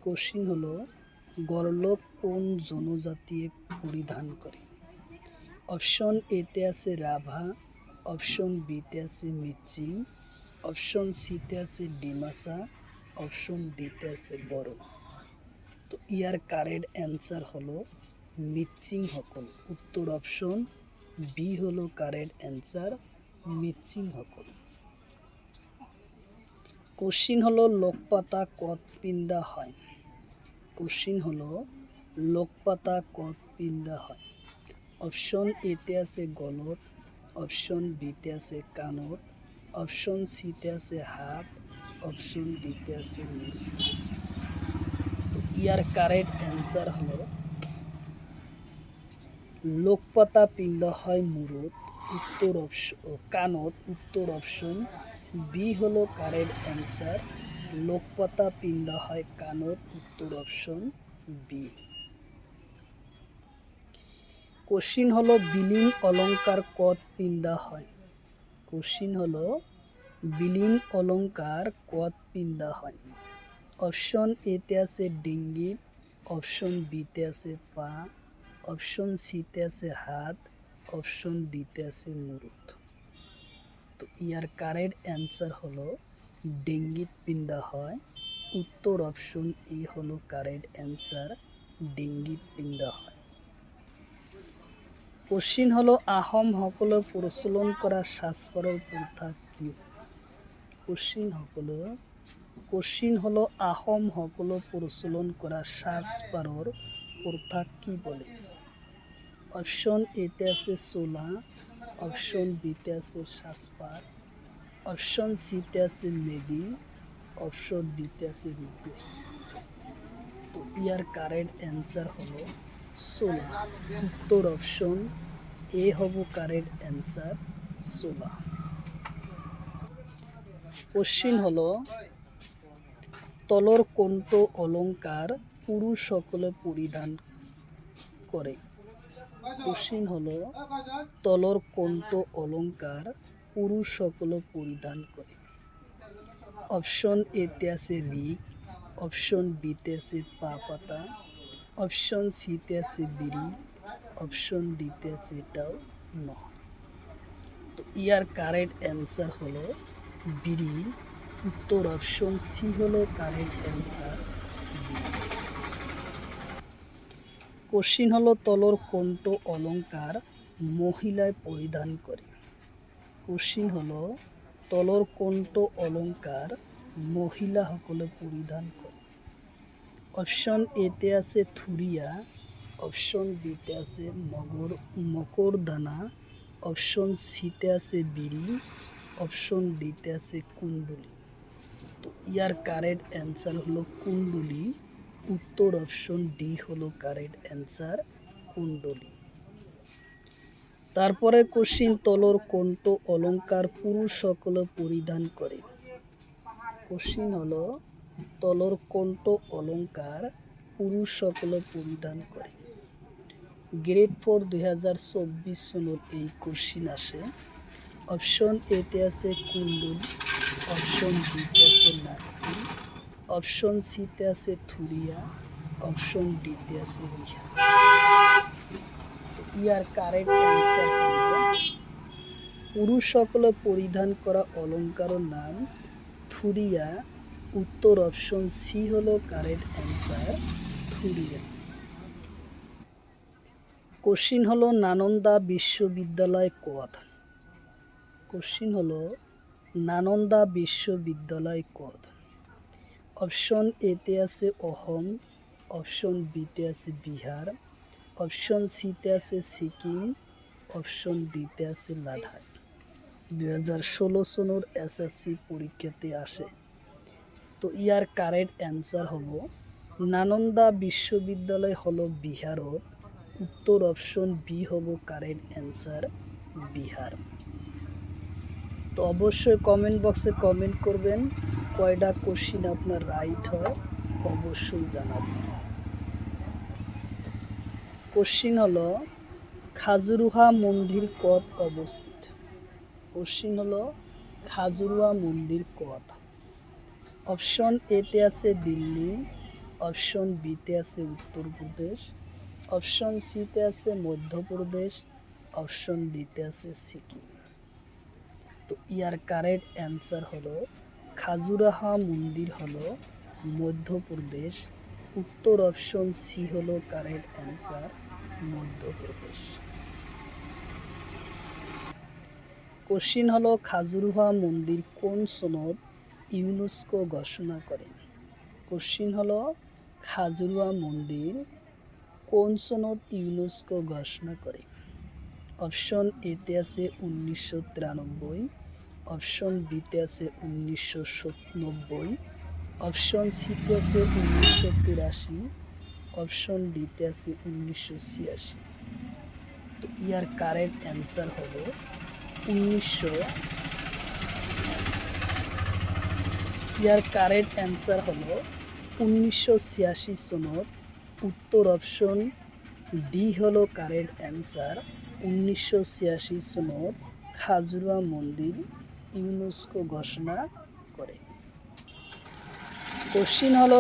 কোশ্চিন হলো গরলক কোন জনজাতি পরিধান করে? অপশন এতে আছে রাভা, অপশন বিতে আছে মিচিং, অপশন সিতে আছে ডিমাসা, অপশন ডিতে আছে বড়ো। তো ইয়ার কারেক্ট অ্যান্সার হলো মিচিং সকল। উত্তর অপশন বি হলো কারেক্ট অ্যান্সার, মিচিং সকল। কোশ্চিন হলো লোকপাতা কত পিন্দা হয়? কোশ্চিন হলো লোকপাতা কত পিন্দা হয়? অপশন এতে আছে গলত, অপশন বিতে আছে কানত, অপশন সিতে আছে হাত, অপশন ডিতে আছে মুখ। তো ইয়ার কারেক্ট অ্যান্সার হলো লোকপাতা পিন্দা হয় মুরত, উত্তর অপশন কানত। উত্তর অপশন বি হলো কারেক্ট অ্যান্সার, লোকপাতা পিন্দা হয় কানত। উত্তর অপশন বি। কোশ্চিন হলো বিলিং অলংকার কত পিন্দা হয়? কোশ্চিন হলো বিলিং অলংকার কত পিন্দা হয়? অপশন এতে আছে ডিঙ্গিত, অপশন বিতে আছে পা, অপশন সিতে আছে হাত, অপশন ডিতে আছে মুরুদ। তো ইয়ার কারেক্ট অ্যান্সার হলো ডিঙ্গিত পিন্দা হয়। উত্তর অপশন এ হলো কারেক্ট অ্যান্সার, ডিঙ্গিত পিন্দা হয়। কোশ্চিন হলো আহোম সকলে প্রচলন করা সাজপাৰৰ প্ৰথা কি? কোশ্চিন হলো আহোম সকলে প্রচলন করা সাজপাৰৰ প্রথা কি বলে? অপশন এতে আছে চোলা, অপশন বিতে আছে সাজপার, অপশন সিতে আছে মেডি, অপশন ডিতে আছে রূপে। তো ইয়ার কারেক্ট অ্যান্সার হলো চোলা। উত্তর অপশন এ হবো কারেক্ট অ্যান্সার, চোলা। কোশ্চিন হলো তলর কোনটো অলংকার পুরুষ সকলে পরিধান করে। কোশ্চিন হলো তলর কোনটো অলংকার পুরুষ সকলে পরিধান করে। অপশন এতে আছে রিক, অপশন বিতে আছে পা পাতা, অপশন সিতে আছে বিড়ি, অপশন ডিতে আছে এটাও নয়। তো ইয়ার কারেক্ট অ্যান্সার হলো বিড়ি। উত্তর অপশন সি হলো কারেক্ট অ্যান্সার বিড়ি। কোশ্চিন হলো তলর কোনটো অলংকার মহিলায় পরিধান করে। কোশ্চিন হলো তলর কোনটো অলংকার মহিলা সকলে পরিধান করে। অপশন এতে আছে থুরিয়া, অপশন বিতে আছে মকরদানা, অপশন সিতে আছে বিড়ি, অপশন ডিতে আছে কুণ্ডলি। তো ইয়ার কারেক্ট অ্যান্সার হলো কুণ্ডলি। উত্তর অপশন ডি হলো কারেক্ট অ্যান্সার কুণ্ডলি। তারপরে কোশ্চিন তলর কোনটো অলংকার পুরুষ সকলে পরিধান করে। কোশ্চিন হলো তলর কোনটো অলংকার পুরুষ সকলে পরিধান করে। গ্রেড 4 2024 সনত এই কোশ্চিন আসে। অপশন এতে আছে কুণ্ডল, অপশন বিতে আছে নাকফুল, অপশন সিতে আছে থুরিয়া, অপশন ডিতে আছে রিহা। তো ইয়ার কারেক্ট অ্যান্সার হলো পুরুষ সকলে পরিধান করা অলংকারের নাম থুরিয়া। উত্তর অপশন সি হলো কারেক্ট অ্যান্সার থুরিয়া। কোশ্চিন হলো নালন্দা বিশ্ববিদ্যালয় কত। কোশ্চিন হলো নালন্দা বিশ্ববিদ্যালয় কত। অপশন এতে আছে অসম, অপশন বিতে আছে বিহার, অপশন সিতে আছে সিকিম, অপশন ডিতে আছে লাদাখ। 2016 সনের এসএসসি পরীক্ষাতে আসে। তো ইয়ার কারেক্ট অ্যান্সার হলো নালন্দা বিশ্ববিদ্যালয় হলো বিহারত। উত্তর অপশন বি হলো কারেক্ট অ্যান্সার বিহার। তো অবশ্যই কমেন্ট বক্সে কমেন্ট করবেন কয়টা কোশ্চিন আপনার রাইট হয় অবশ্যই জানাবেন। কোশ্চিন হলো খাজুরুহা মন্দির কত অবস্থিত। কোশ্চিন হলো খাজুরুহা মন্দির কত। অপশন এতে আছে দিল্লি, অপশন বিতে আছে উত্তরপ্রদেশ, অপশন সিতে আছে মধ্যপ্রদেশ, অপশন ডিতে আছে সিকিম। তো ইয়ার কারেক্ট অ্যান্সার হলো খাজুরাহা মন্দির হলো মধ্যপ্রদেশ। উত্তর অপশন সি হলো কারেক্ট অ্যান্সার মধ্যপ্রদেশ। কোশ্চিন হলো খাজুরাহা মন্দির কোন সনদ ইউনেস্কো ঘোষণা করে। কোশ্চিন হলো খাজুরাহা মন্দির কোন সনদ ইউনেস্কো ঘোষণা করে। অপশন এতে আছে 1993, অপশন বিতে আছে 1990, অপশন সিতে আছে 1983, অপশন ডিতে আছে 1986। তো ইয়ার কারেক্ট অ্যান্সার হলো 1986 সনত। উত্তর অপশন ডি হলো কারেক্ট অ্যান্সার। 1986 সনত খাজুরাহা মন্দির ইউনেস্কো ঘোষণা করে। কোশ্চিন হলো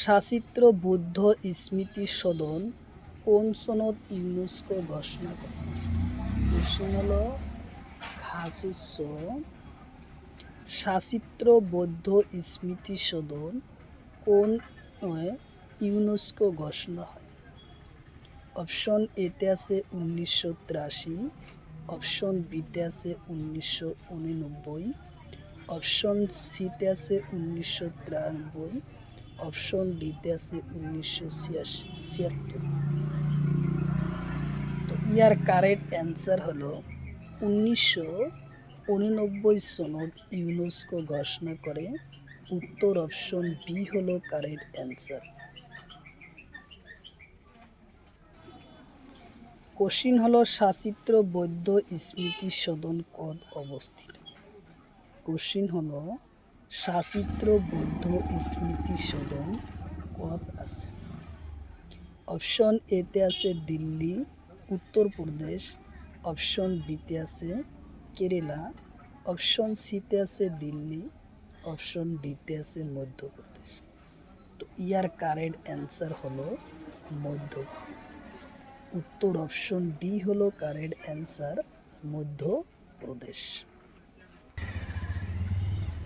সাচিত্র বৌদ্ধ স্মৃতি সদন কোন সনত ইউনেস্কো ঘোষণা করে। কোশ্চিন হলো সাচিত্র বৌদ্ধ স্মৃতি সদন কোন ইউনেস্কো ঘোষণা হয়। অপশন এতে আছে 1983, অপশন বিতে আছে 1989, অপশন সিতে আছে 1993, অপশন ডিতে আছে 1976। তো ইয়ার কারেক্ট অ্যান্সার হলো 1989 সনত ইউনেস্কো ঘোষণা করে। উত্তর অপশন বি হলো কারেক্ট অ্যান্সার। কোশ্চিন হলো সাচিত্র বৌদ্ধ স্মৃতি সদন কত অবস্থিত। কোশ্চিন হলো সাচিত্র বৌদ্ধ স্মৃতি সদন কত আছে? অপশন এতে আছে দিল্লি, উত্তরপ্রদেশ, অপশন বিতে আছে কেরালা, অপশন সিতে আছে দিল্লি, অপশন ডিতে আছে মধ্যপ্রদেশ। তো ইয়ার কারেক্ট অ্যান্সার হলো মধ্যপ্রদেশ। উত্তর অপশন ডি হলো কারেক্ট অ্যান্সার, মধ্যপ্রদেশ।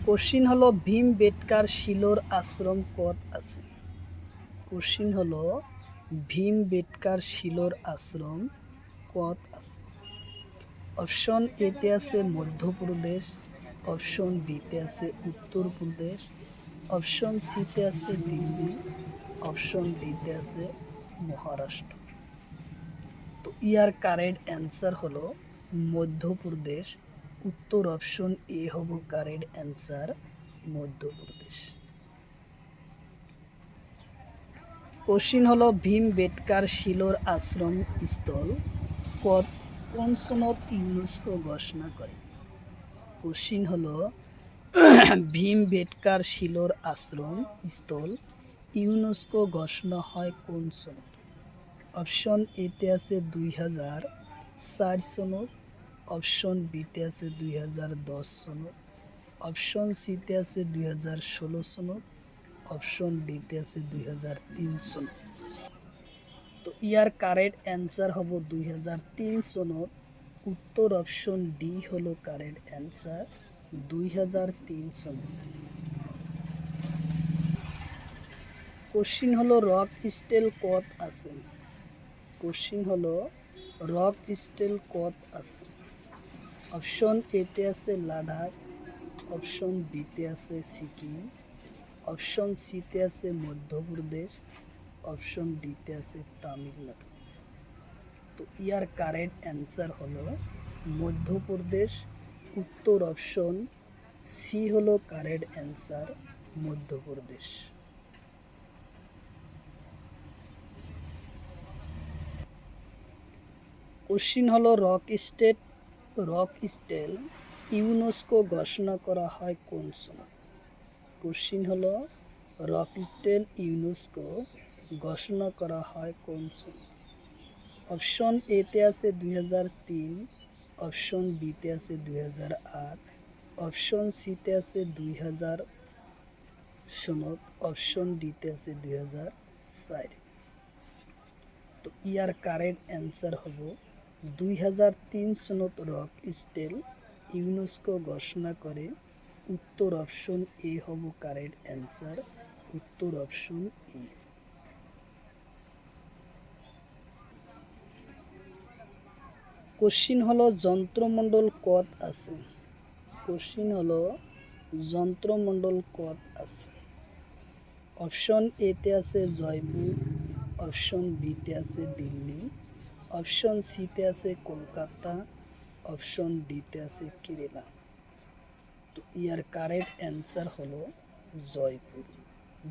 কোশ্চিন হলো ভীমবেটকার শিলোর আশ্রম কত আছে? কোশ্চিন হলো ভীমবেটকার শিলোর আশ্রম কত আছে? অপশন এতে আছে মধ্যপ্রদেশ, অপশন বিতে আছে উত্তরপ্রদেশ, অপশন সিতে আছে দিল্লি, অপশন ডিতে আছে মহারাষ্ট্র। তো ইয়ার কারেক্ট অ্যান্সার হলো মধ্যপ্রদেশ। উত্তর অপশন এ হব কারেক্ট অ্যান্সার, মধ্যপ্রদেশ। কোশ্চিন হলো ভীমবেটকার শিলোর আশ্রম স্থল কোন সনদ ইউনেস্কো ঘোষণা করে? কোশ্চিন হলো ভীমবেটকার শিলোর আশ্রম স্থল ইউনেস্কো ঘোষণা হয় কোন সনদ? অপশন এতে আছে 2004 সনদ, অপশন বিতে আছে 2010 সনদ, অপশন সিতে আছে 2016 সনদ, অপশন ডিতে আছে 2003 সনদ। তো ইয়ার কারেক্ট অ্যান্সার হব 2003 সনদ। উত্তর অপশন ডি হলো কারেক্ট অ্যান্সার, 2003 সনদ। কোশ্চিন হলো রক স্টাইল কত আছে? কোশ্চিন হলো রক স্টাইল কত আছে? অপশন এতে আছে লাদাখ, অপশন বিতে আছে সিকিম, অপশন সিতে আছে মধ্যপ্রদেশ, অপশন ডিতে আছে তামিলনাড়ু। তো ইয়ার কারেক্ট অ্যান্সার হলো মধ্যপ্রদেশ। উত্তর অপশন সি হলো কারেক্ট অ্যান্সার, মধ্যপ্রদেশ। কোশ্চিন হলো রক স্টাইল ইউনেস্কো ঘোষণা করা হয় কোন সনদ? কোশ্চিন হলো রক স্টাইল ইউনেস্কো ঘোষণা করা হয় কোন সনদ? অপশন এতে আছে 2003, অপশন বিতে আছে 2008, অপশন সিতে আছে 2000 সনদ, অপশন ডিতে আছে 2004। তো ইয়ার কারেক্ট অ্যান্সার হব 2003 সনদ রক স্টাইল ইউনেস্কো ঘোষণা করে। উত্তর অপশন এ হব কারেক্ট অ্যান্সার, উত্তর অপশন এ। কোশ্চিন হলো যন্ত্রমণ্ডল কত আছে? কোশ্চিন হলো যন্ত্রমণ্ডল কত আছে? অপশন এতে আছে জয়পুর, অপশন বিতে আছে দিল্লি, অপশন সিতে আছে কলকাতা, অপশন ডিতে আছে কেরালা। তো ইয়ার কারেক্ট অ্যান্সার হলো জয়পুর।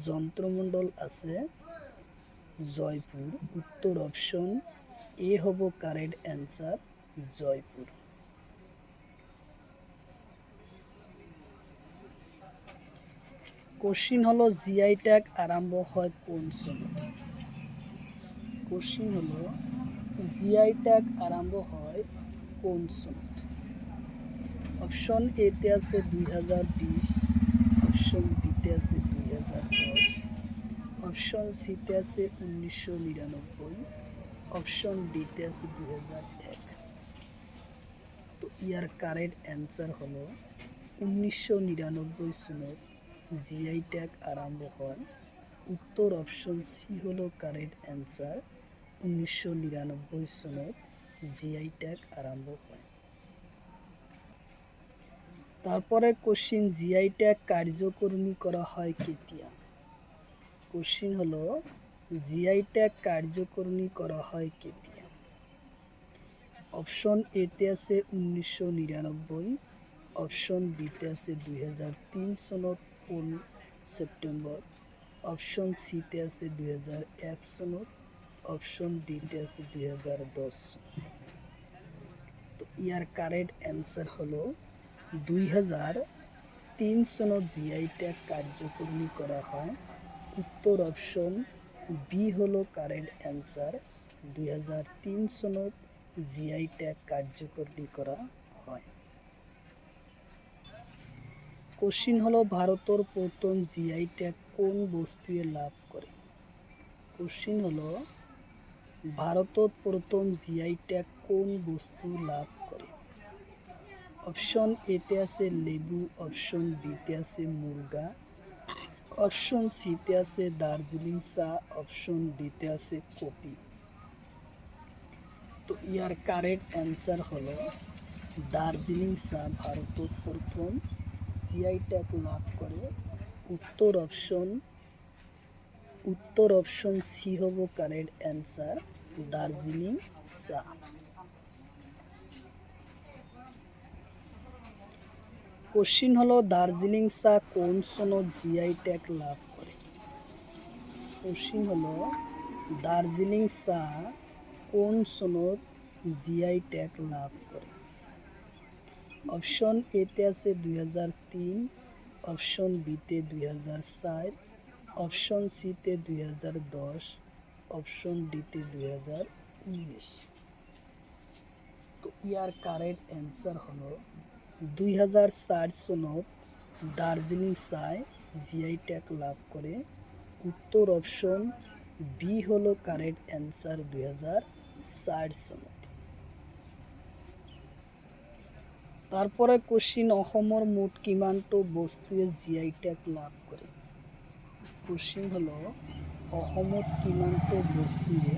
যন্ত্রমণ্ডল আছে জয়পুর। উত্তর অপশন এ হব কারেক্ট অ্যান্সার, জয়পুর। কোশ্চিন হলো জিআই ট্যাগ আরম্ভ হয় কোন সনদ? কোশ্চিন হলো জিআই ট্যাগ আরম্ভ হয় কোন সনদ? অপশন এতে আছে 2020, অপশন বিতে আছে 2010, অপশন সিতে আছে 1999, অপশন ডিতে আছে 2001। তো ইয়ার কারেক্ট অ্যান্সার হলো 1999 সনদ জিআই ট্যাগ আরম্ভ হয়। উত্তর অপশন সি হলো কারেক্ট অ্যান্সার, 1999 সনদ জিআই ট্যাগ আরম্ভ হয়। তারপরে কোশ্চিন জিআই ট্যাগ কার্যকরী করা হয় কেতিয়া? কোশ্চিন হলো জিআই ট্যাগ কার্যকরী করা হয় কেতিয়া? অপশন এতে আছে 1999, অপশন বিতে আছে 2003 সনদ 15 সেপ্টেম্বর, অপশন সিতে আছে 2001 সনদ, অপশন ডিতে আছে 2010 সনদ। তো ইয়ার কারেক্ট অ্যান্সার হলো 2001 সনত জিআই ট্যাগ কার্যকরী করা হয়? উত্তর অপশন বি হলো কারেক্ট অ্যান্সার। 2003 সনত জিআই ট্যাগ কার্যকরী করা হয়। কোশ্চিন হলো ভারতের প্রথম জিআই ট্যাগ কোন বস্তুয়ে লাভ করে? কোশ্চিন হলো ভারতত প্রথম জিআই ট্যাগ কোন বস্তু লাভ করে? অপশন এতে আছে লেবু, অপশন বিতে আছে মুরগা, অপশন সিতে আছে দার্জিলিং চা, অপশন ডিতে আছে কফি। তো ইয়ার কারেক্ট অ্যান্সার হলো দার্জিলিং চা ভারতত প্রথম জিআই ট্যাগ লাভ করে। উত্তর অপশন সি হব কারেক্ট অ্যান্সার, দার্জিলিং চা। কোশ্চিন হলো দার্জিলিং চা কোন সনত জিআই ট্যাগ লাভ করে? কোশ্চিন হলো দার্জিলিং চা কোন সনত জিআই ট্যাগ লাভ করে? অপশন এতে আছে 2003, অপশন বিতে 2004, অপশন সিতে 2010, অপশন ডিতে 2019। তো ইয়ার কারেক্ট অ্যান্সার হলো 2004 সনত দার্জিলিং চায় জিআই ট্যাগ লাভ করে। উত্তর অপশন বি হলো কারেক্ট অ্যান্সার, 2004 সনত। তারপরে কোশ্চিন অসমৰ মুঠ কিমানটো বস্তুৱে জিআই ট্যাগ লাভ কৰে? কোশ্চিন হলো অসমত কিমানটো বস্তুৱে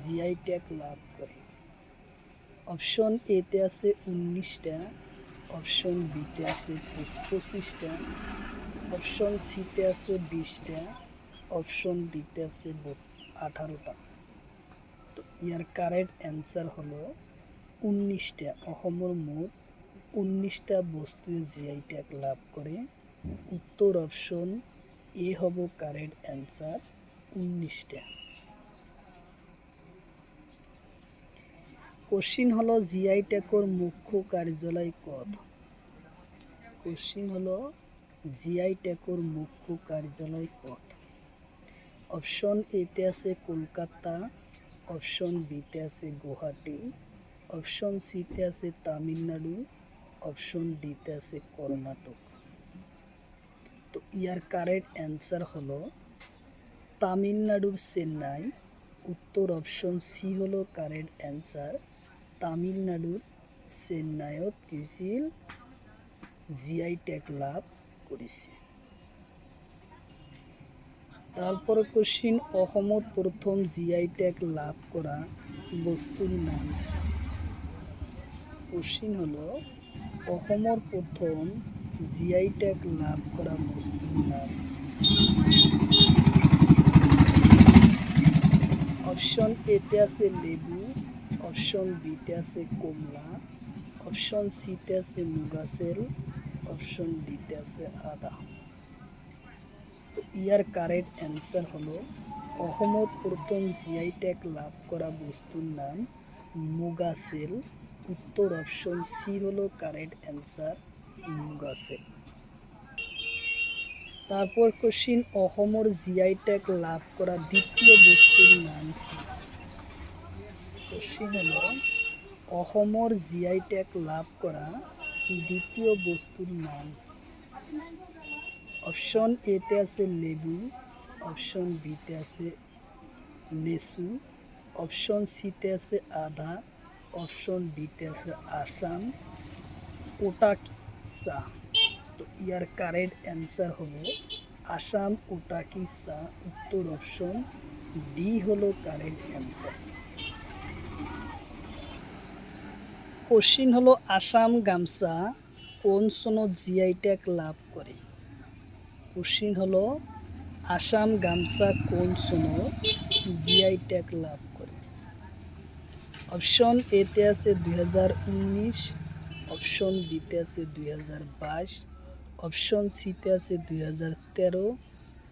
জিআই ট্যাগ লাভ করে? অপশন এতে আছে 19টা, অপশন বিতে আছে 25টা, অপশন সিতে আছে 20টা, অপশন ডিতে আছে 18টা। তো ইয়ার কারেক্ট অ্যান্সার হলো 19টা। অসমৰ মুঠ 19টা বস্তুৱে জিআই ট্যাগ লাভ করে। উত্তর অপশন এ হব কারেক্ট অ্যান্সার, 19টা। কোশ্চিন হলো জিআই ট্যাগর মুখ্য কার্যালয় কত? কোশ্চিন হলো জিআই ট্যাগর মুখ্য কার্যালয় কত? অপশন এতে আছে কলকাতা, অপশন বিতে আছে গুয়াহাটি, অপশন সিতে আছে তামিলনাড়ু, অপশন ডিতে আছে কর্ণাটক। তো ইয়ার কারেক্ট অ্যান্সার হলো তামিলনাড়ুর চেন্নাই। উত্তর অপশন সি হলো কারেক্ট অ্যান্সার, তামিলনাড়ুর চেন্নাইত কিছিল জিআই ট্যাগ লাভ করেছে। তারপরে কোশ্চিন অসমত প্রথম জিআই ট্যাগ লাভ করা বস্তুর নাম কি? কোশ্চিন হলো অসমৰ প্রথম জিআই ট্যাগ লাভ করা বস্তুর নাম। অপশন এতে আছে লেবু, অপশন বিতে আছে কমলা, অপশন সিতে আছে মুগাসেল, অপশন ডিতে আছে আদা। তো ইয়ার কারেক্ট অ্যান্সার হলো অসমত প্রথম জিআই ট্যাগ লাভ করা বস্তুর নাম মুগাসেল। উত্তর অপশন সি হলো কারেক্ট অ্যান্সার, মুগাসেল। তারপর কোশ্চিন অসমৰ জিআই ট্যাগ লাভ করা দ্বিতীয় বস্তুর নাম কি? কোশ্চিন হলো অসমৰ জিআই ট্যাগ লাভ করা দ্বিতীয় বস্তুর নাম কি? অপশন এতে আছে লেবু, অপশন বিতে আছে লেচু, অপশন সিতে আছে আদা, অপশন ডিতে আছে আসাম ওটাকি চা। তো ইয়ার কারেক্ট অ্যান্সার হলো আসাম ওটাকি চা। উত্তর অপশন ডি হলো কারেক্ট অ্যান্সার। কোশ্চিন হলো আসাম গামছা কোন সনত জিআই ট্যাগ লাভ করে? কোশ্চিন হলো আসাম গামছা কোন সনত জিআই ট্যাগ লাভ করে? অপশন এতে আছে 2019, অপশন বিতে আছে 2022, অপশন সিতে আছে 2013,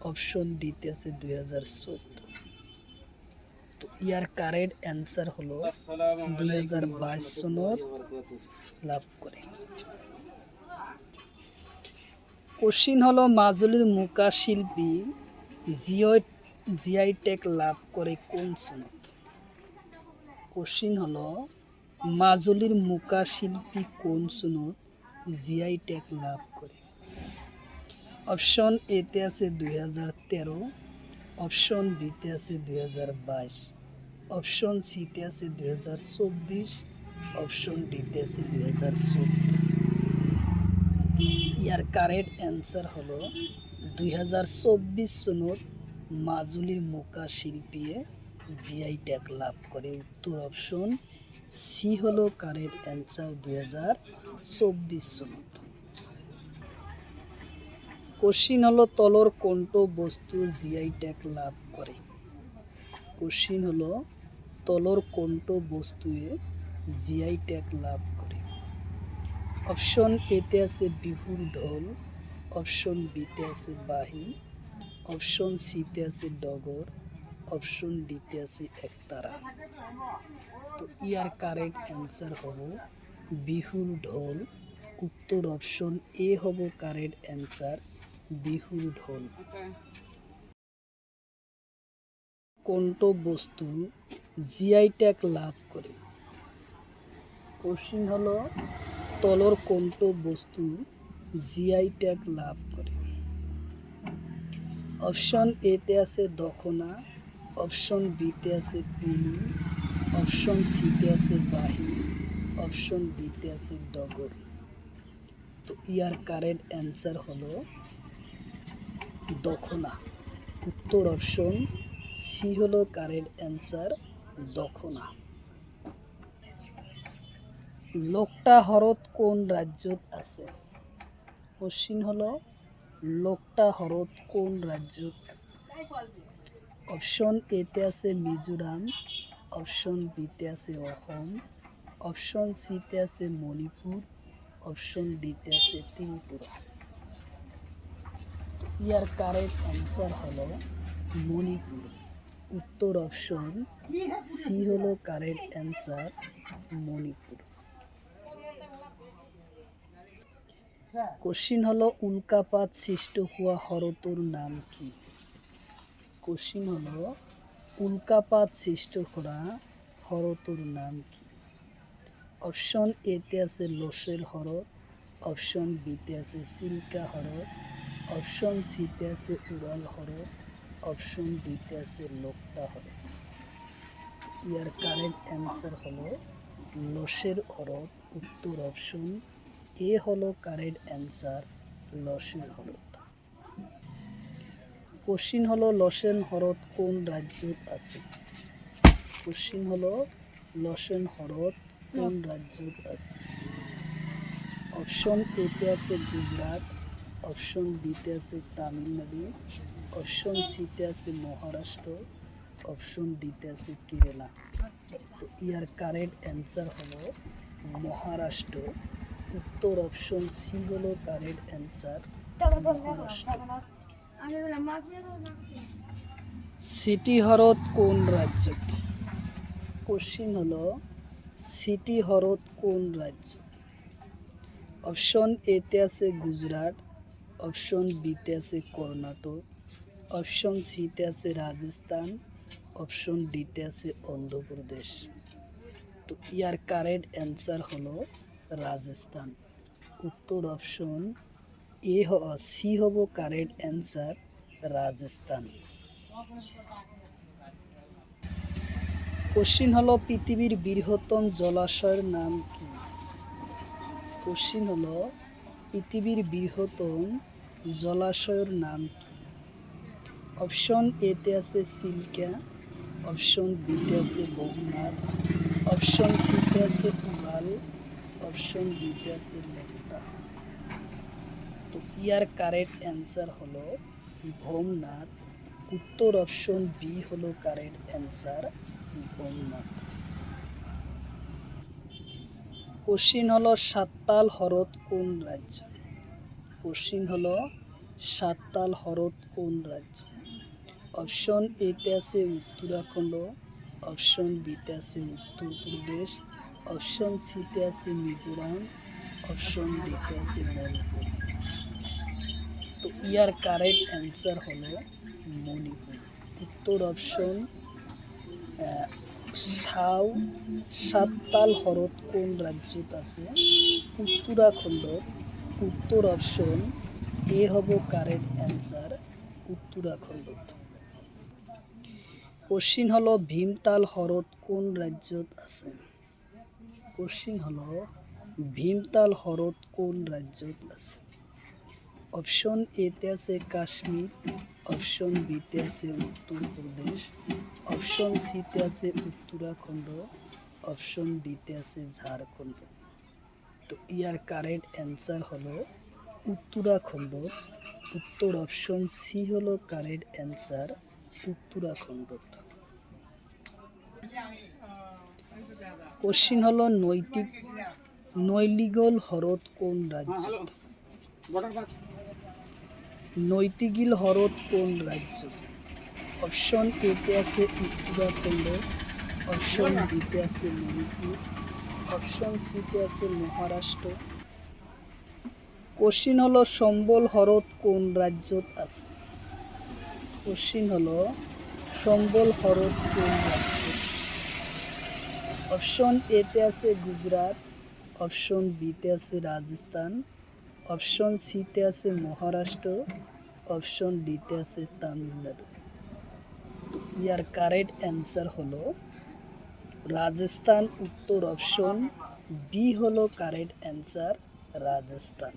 অপশন ডিতে আছে 2014। তো ইয়ার কারেক্ট অ্যান্সার হলো 2022 সনত লাভ করে। কোশ্চিন হলো মাজুলির মুকা শিল্পী জিআই ট্যাগ লাভ করে কোন সনদ? কোশ্চিন হলো মাজুলির মুকা শিল্পী কোন সনদ জিআই ট্যাগ লাভ করে? অপশন এতে আছে 2013, অপশন বিতে আছে 2022, অপশন সিতে আছে 2024, অপশন ডিতে আছে 2014। ইয়ার কারেক্ট অ্যান্সার হলো 2024 সনত মাজুলির মুকা শিল্পী জিআই ট্যাগ লাভ করে। উত্তর অপশন সি হলো কারেক্ট অ্যান্সার 2024 সনত। কোশ্চিন হলো তলর কোনটো বস্তু জিআই ট্যাগ লাভ করে? কোশ্চিন হলো তলর কোনটো বস্তুয়ে জিআই ট্যাগ লাভ করে? অপশন এতে আছে বিহুর ঢোল, অপশন বিতে আছে বাহি, অপশন সিতে আছে ডগর, অপশন ডিতে আছে একতারা। তো ইয়ার কারেক্ট অ্যান্সার হলো বিহুর ঢোল। উত্তর অপশন এ হব কারেক্ট অ্যান্সার বিহুর ঢোল। কোনটো বস্তু জিআই ট্যাগ লাভ করে? কোশ্চিন হলো তলর কোনটো বস্তু জিআই ট্যাগ লাভ করে? অপশন এতে আছে দখনা, অপশন বিতে আছে পিলু, অপশন সিতে আছে বাহি, অপশন ডিতে আছে ডগর। তো ইয়ার কারেক্ট অ্যান্সার হলো দখনা। উত্তর অপশন সি হলো কারেক্ট অ্যান্সার দখনা। লোকটা হরদ কোন রাজ্যত আছে? কোশ্চিন হলো লোকটা হরদ কোন রাজ্যত আছে? অপশন এতে আছে মিজোরাম, অপশন বিতে আছে অসম, অপশন সিতে আছে মণিপুর, অপশন ডিতে আছে ত্রিপুরা। ইয়ার কারেক্ট অ্যান্সার হলো মণিপুর। উত্তর অপশন সি হলো কারেক্ট অ্যান্সার মণিপুর। কোশ্চিন হলো উল্কাপাত সৃষ্ট হওয়া হ্রদটির নাম কি? কোশ্চিন হলো উল্কাপাত সৃষ্ট হওয়া হ্রদটির নাম কি? অপশন এতে আছে লোসের হ্রদ, অপশন বিতে আছে চিল্কা হ্রদ, অপশন সিতে আছে উড়াল হ্রদ, অপশন ডিতে আছে লোকটা হ্রদ। ইয়ার কারেক্ট অ্যান্সার হলো লোসের হ্রদ। উত্তর অপশন এ হলো কারেক্ট অ্যান্সার লোসের হ্রদ। কোশ্চিন হলো লোসেন হ্রদ কোন রাজ্যত আছে? কোশ্চিন হলো লোসেন হ্রদ কোন রাজ্যত আছে? অপশন এতে আছে গুজরাট, অপশন বিতে আছে তামিলনাড়ু, অপশন সিতে আছে মহারাষ্ট্র, অপশন ডিতে আছে কেরালা। তো ইয়ার কারেক্ট অ্যান্সার হলো মহারাষ্ট্র। উত্তর অপশন সি হলো কারেক্ট অ্যান্সার মহারাষ্ট্র। সিটি হ্রদ কোন রাজ্যত? কোশ্চিন হলো সিটি হ্রদ কোন রাজ্য? অপশন এতে আছে গুজরাট, অপশন বিতে আছে কর্ণাটক, অপশন সিতে আছে রাজস্থান, অপশন ডিতে আছে অন্ধ্রপ্রদেশ। তো ইয়ার কারেক্ট অ্যান্সার হলো রাজস্থান। উত্তর অপশন সি হব কারেক্ট অ্যান্সার রাজস্থান। কোশ্চিন হলো পৃথিবীর বৃহত্তম জলাশয়ের নাম কি? কোশ্চিন হলো পৃথিবীর বৃহত্তম জলাশয়ের নাম কি? অপশন এতে আছে চিল্কা, অপশন বিতে আছে বহুনাথ, অপশন সিতে আছে উড়াল, অপশন ডিতে আছে লোকটা। তো ইয়ার কারেক্ট অ্যান্সার হলো ভোমনাথ। উত্তর অপশন বি হলো কারেক্ট অ্যান্সার ভোমনাথ। কোশ্চিন হলো সাঁওতাল হ্রদ কোন রাজ্য? কোশ্চিন হলো সাঁওতাল হ্রদ কোন রাজ্য? অপশন এতে আছে উত্তরাখণ্ড, অপশন বিতে আছে উত্তরপ্রদেশ, অপশন সিতে আছে মিজোরাম, অপশন ডিতে আছে মণিপুর। ইয়ার কারেক্ট অ্যান্সার হলো মণিপুর। উত্তর অপশন সাও সাততাল হ্রদ কোন রাজ্যত আছে? উত্তরাখণ্ড। উত্তর অপশন এ হব কারেক্ট অ্যান্সার, উত্তরাখণ্ড। কোশ্চিন হলো ভীমতাল হ্রদ কোন রাজ্যত আছে? কোশ্চিন হলো ভীমতাল হ্রদ কোন রাজ্যত আছে? অপশন এতে আছে কাশ্মীর, অপশন বিতে আছে উত্তরপ্রদেশ, অপশন সিতে আছে উত্তরাখণ্ড, অপশন ডিতে আছে ঝাড়খণ্ড। তো ইয়ার কারেক্ট অ্যান্সার হলো উত্তরাখণ্ড। উত্তর অপশন সি হলো কারেক্ট অ্যান্সার, উত্তরাখণ্ড। কোশ্চিন হলো নৈলিগল হ্রদ কোন রাজ্য? নৈতিগিল হ্রদ কোন রাজ্য? অপশন এতে আছে উত্তরাখণ্ড, অপশন বিতে আছে মণিপুর, অপশন সিতে আছে মহারাষ্ট্র। কোশ্চিন হলো সম্বল হ্রদ কোন রাজ্যত আছে? কোশ্চিন হলো সম্বল হ্রদ কোন রাজ্য? অপশন এতে আছে গুজরাট, অপশন বিতে আছে রাজস্থান, অপশন সিতে আছে মহারাষ্ট্র, অপশন ডিতে আছে তামিলনাড়ু। ইয়ার কারেক্ট অ্যান্সার হলো রাজস্থান। উত্তর অপশন বি হলো কারেক্ট অ্যান্সার, রাজস্থান।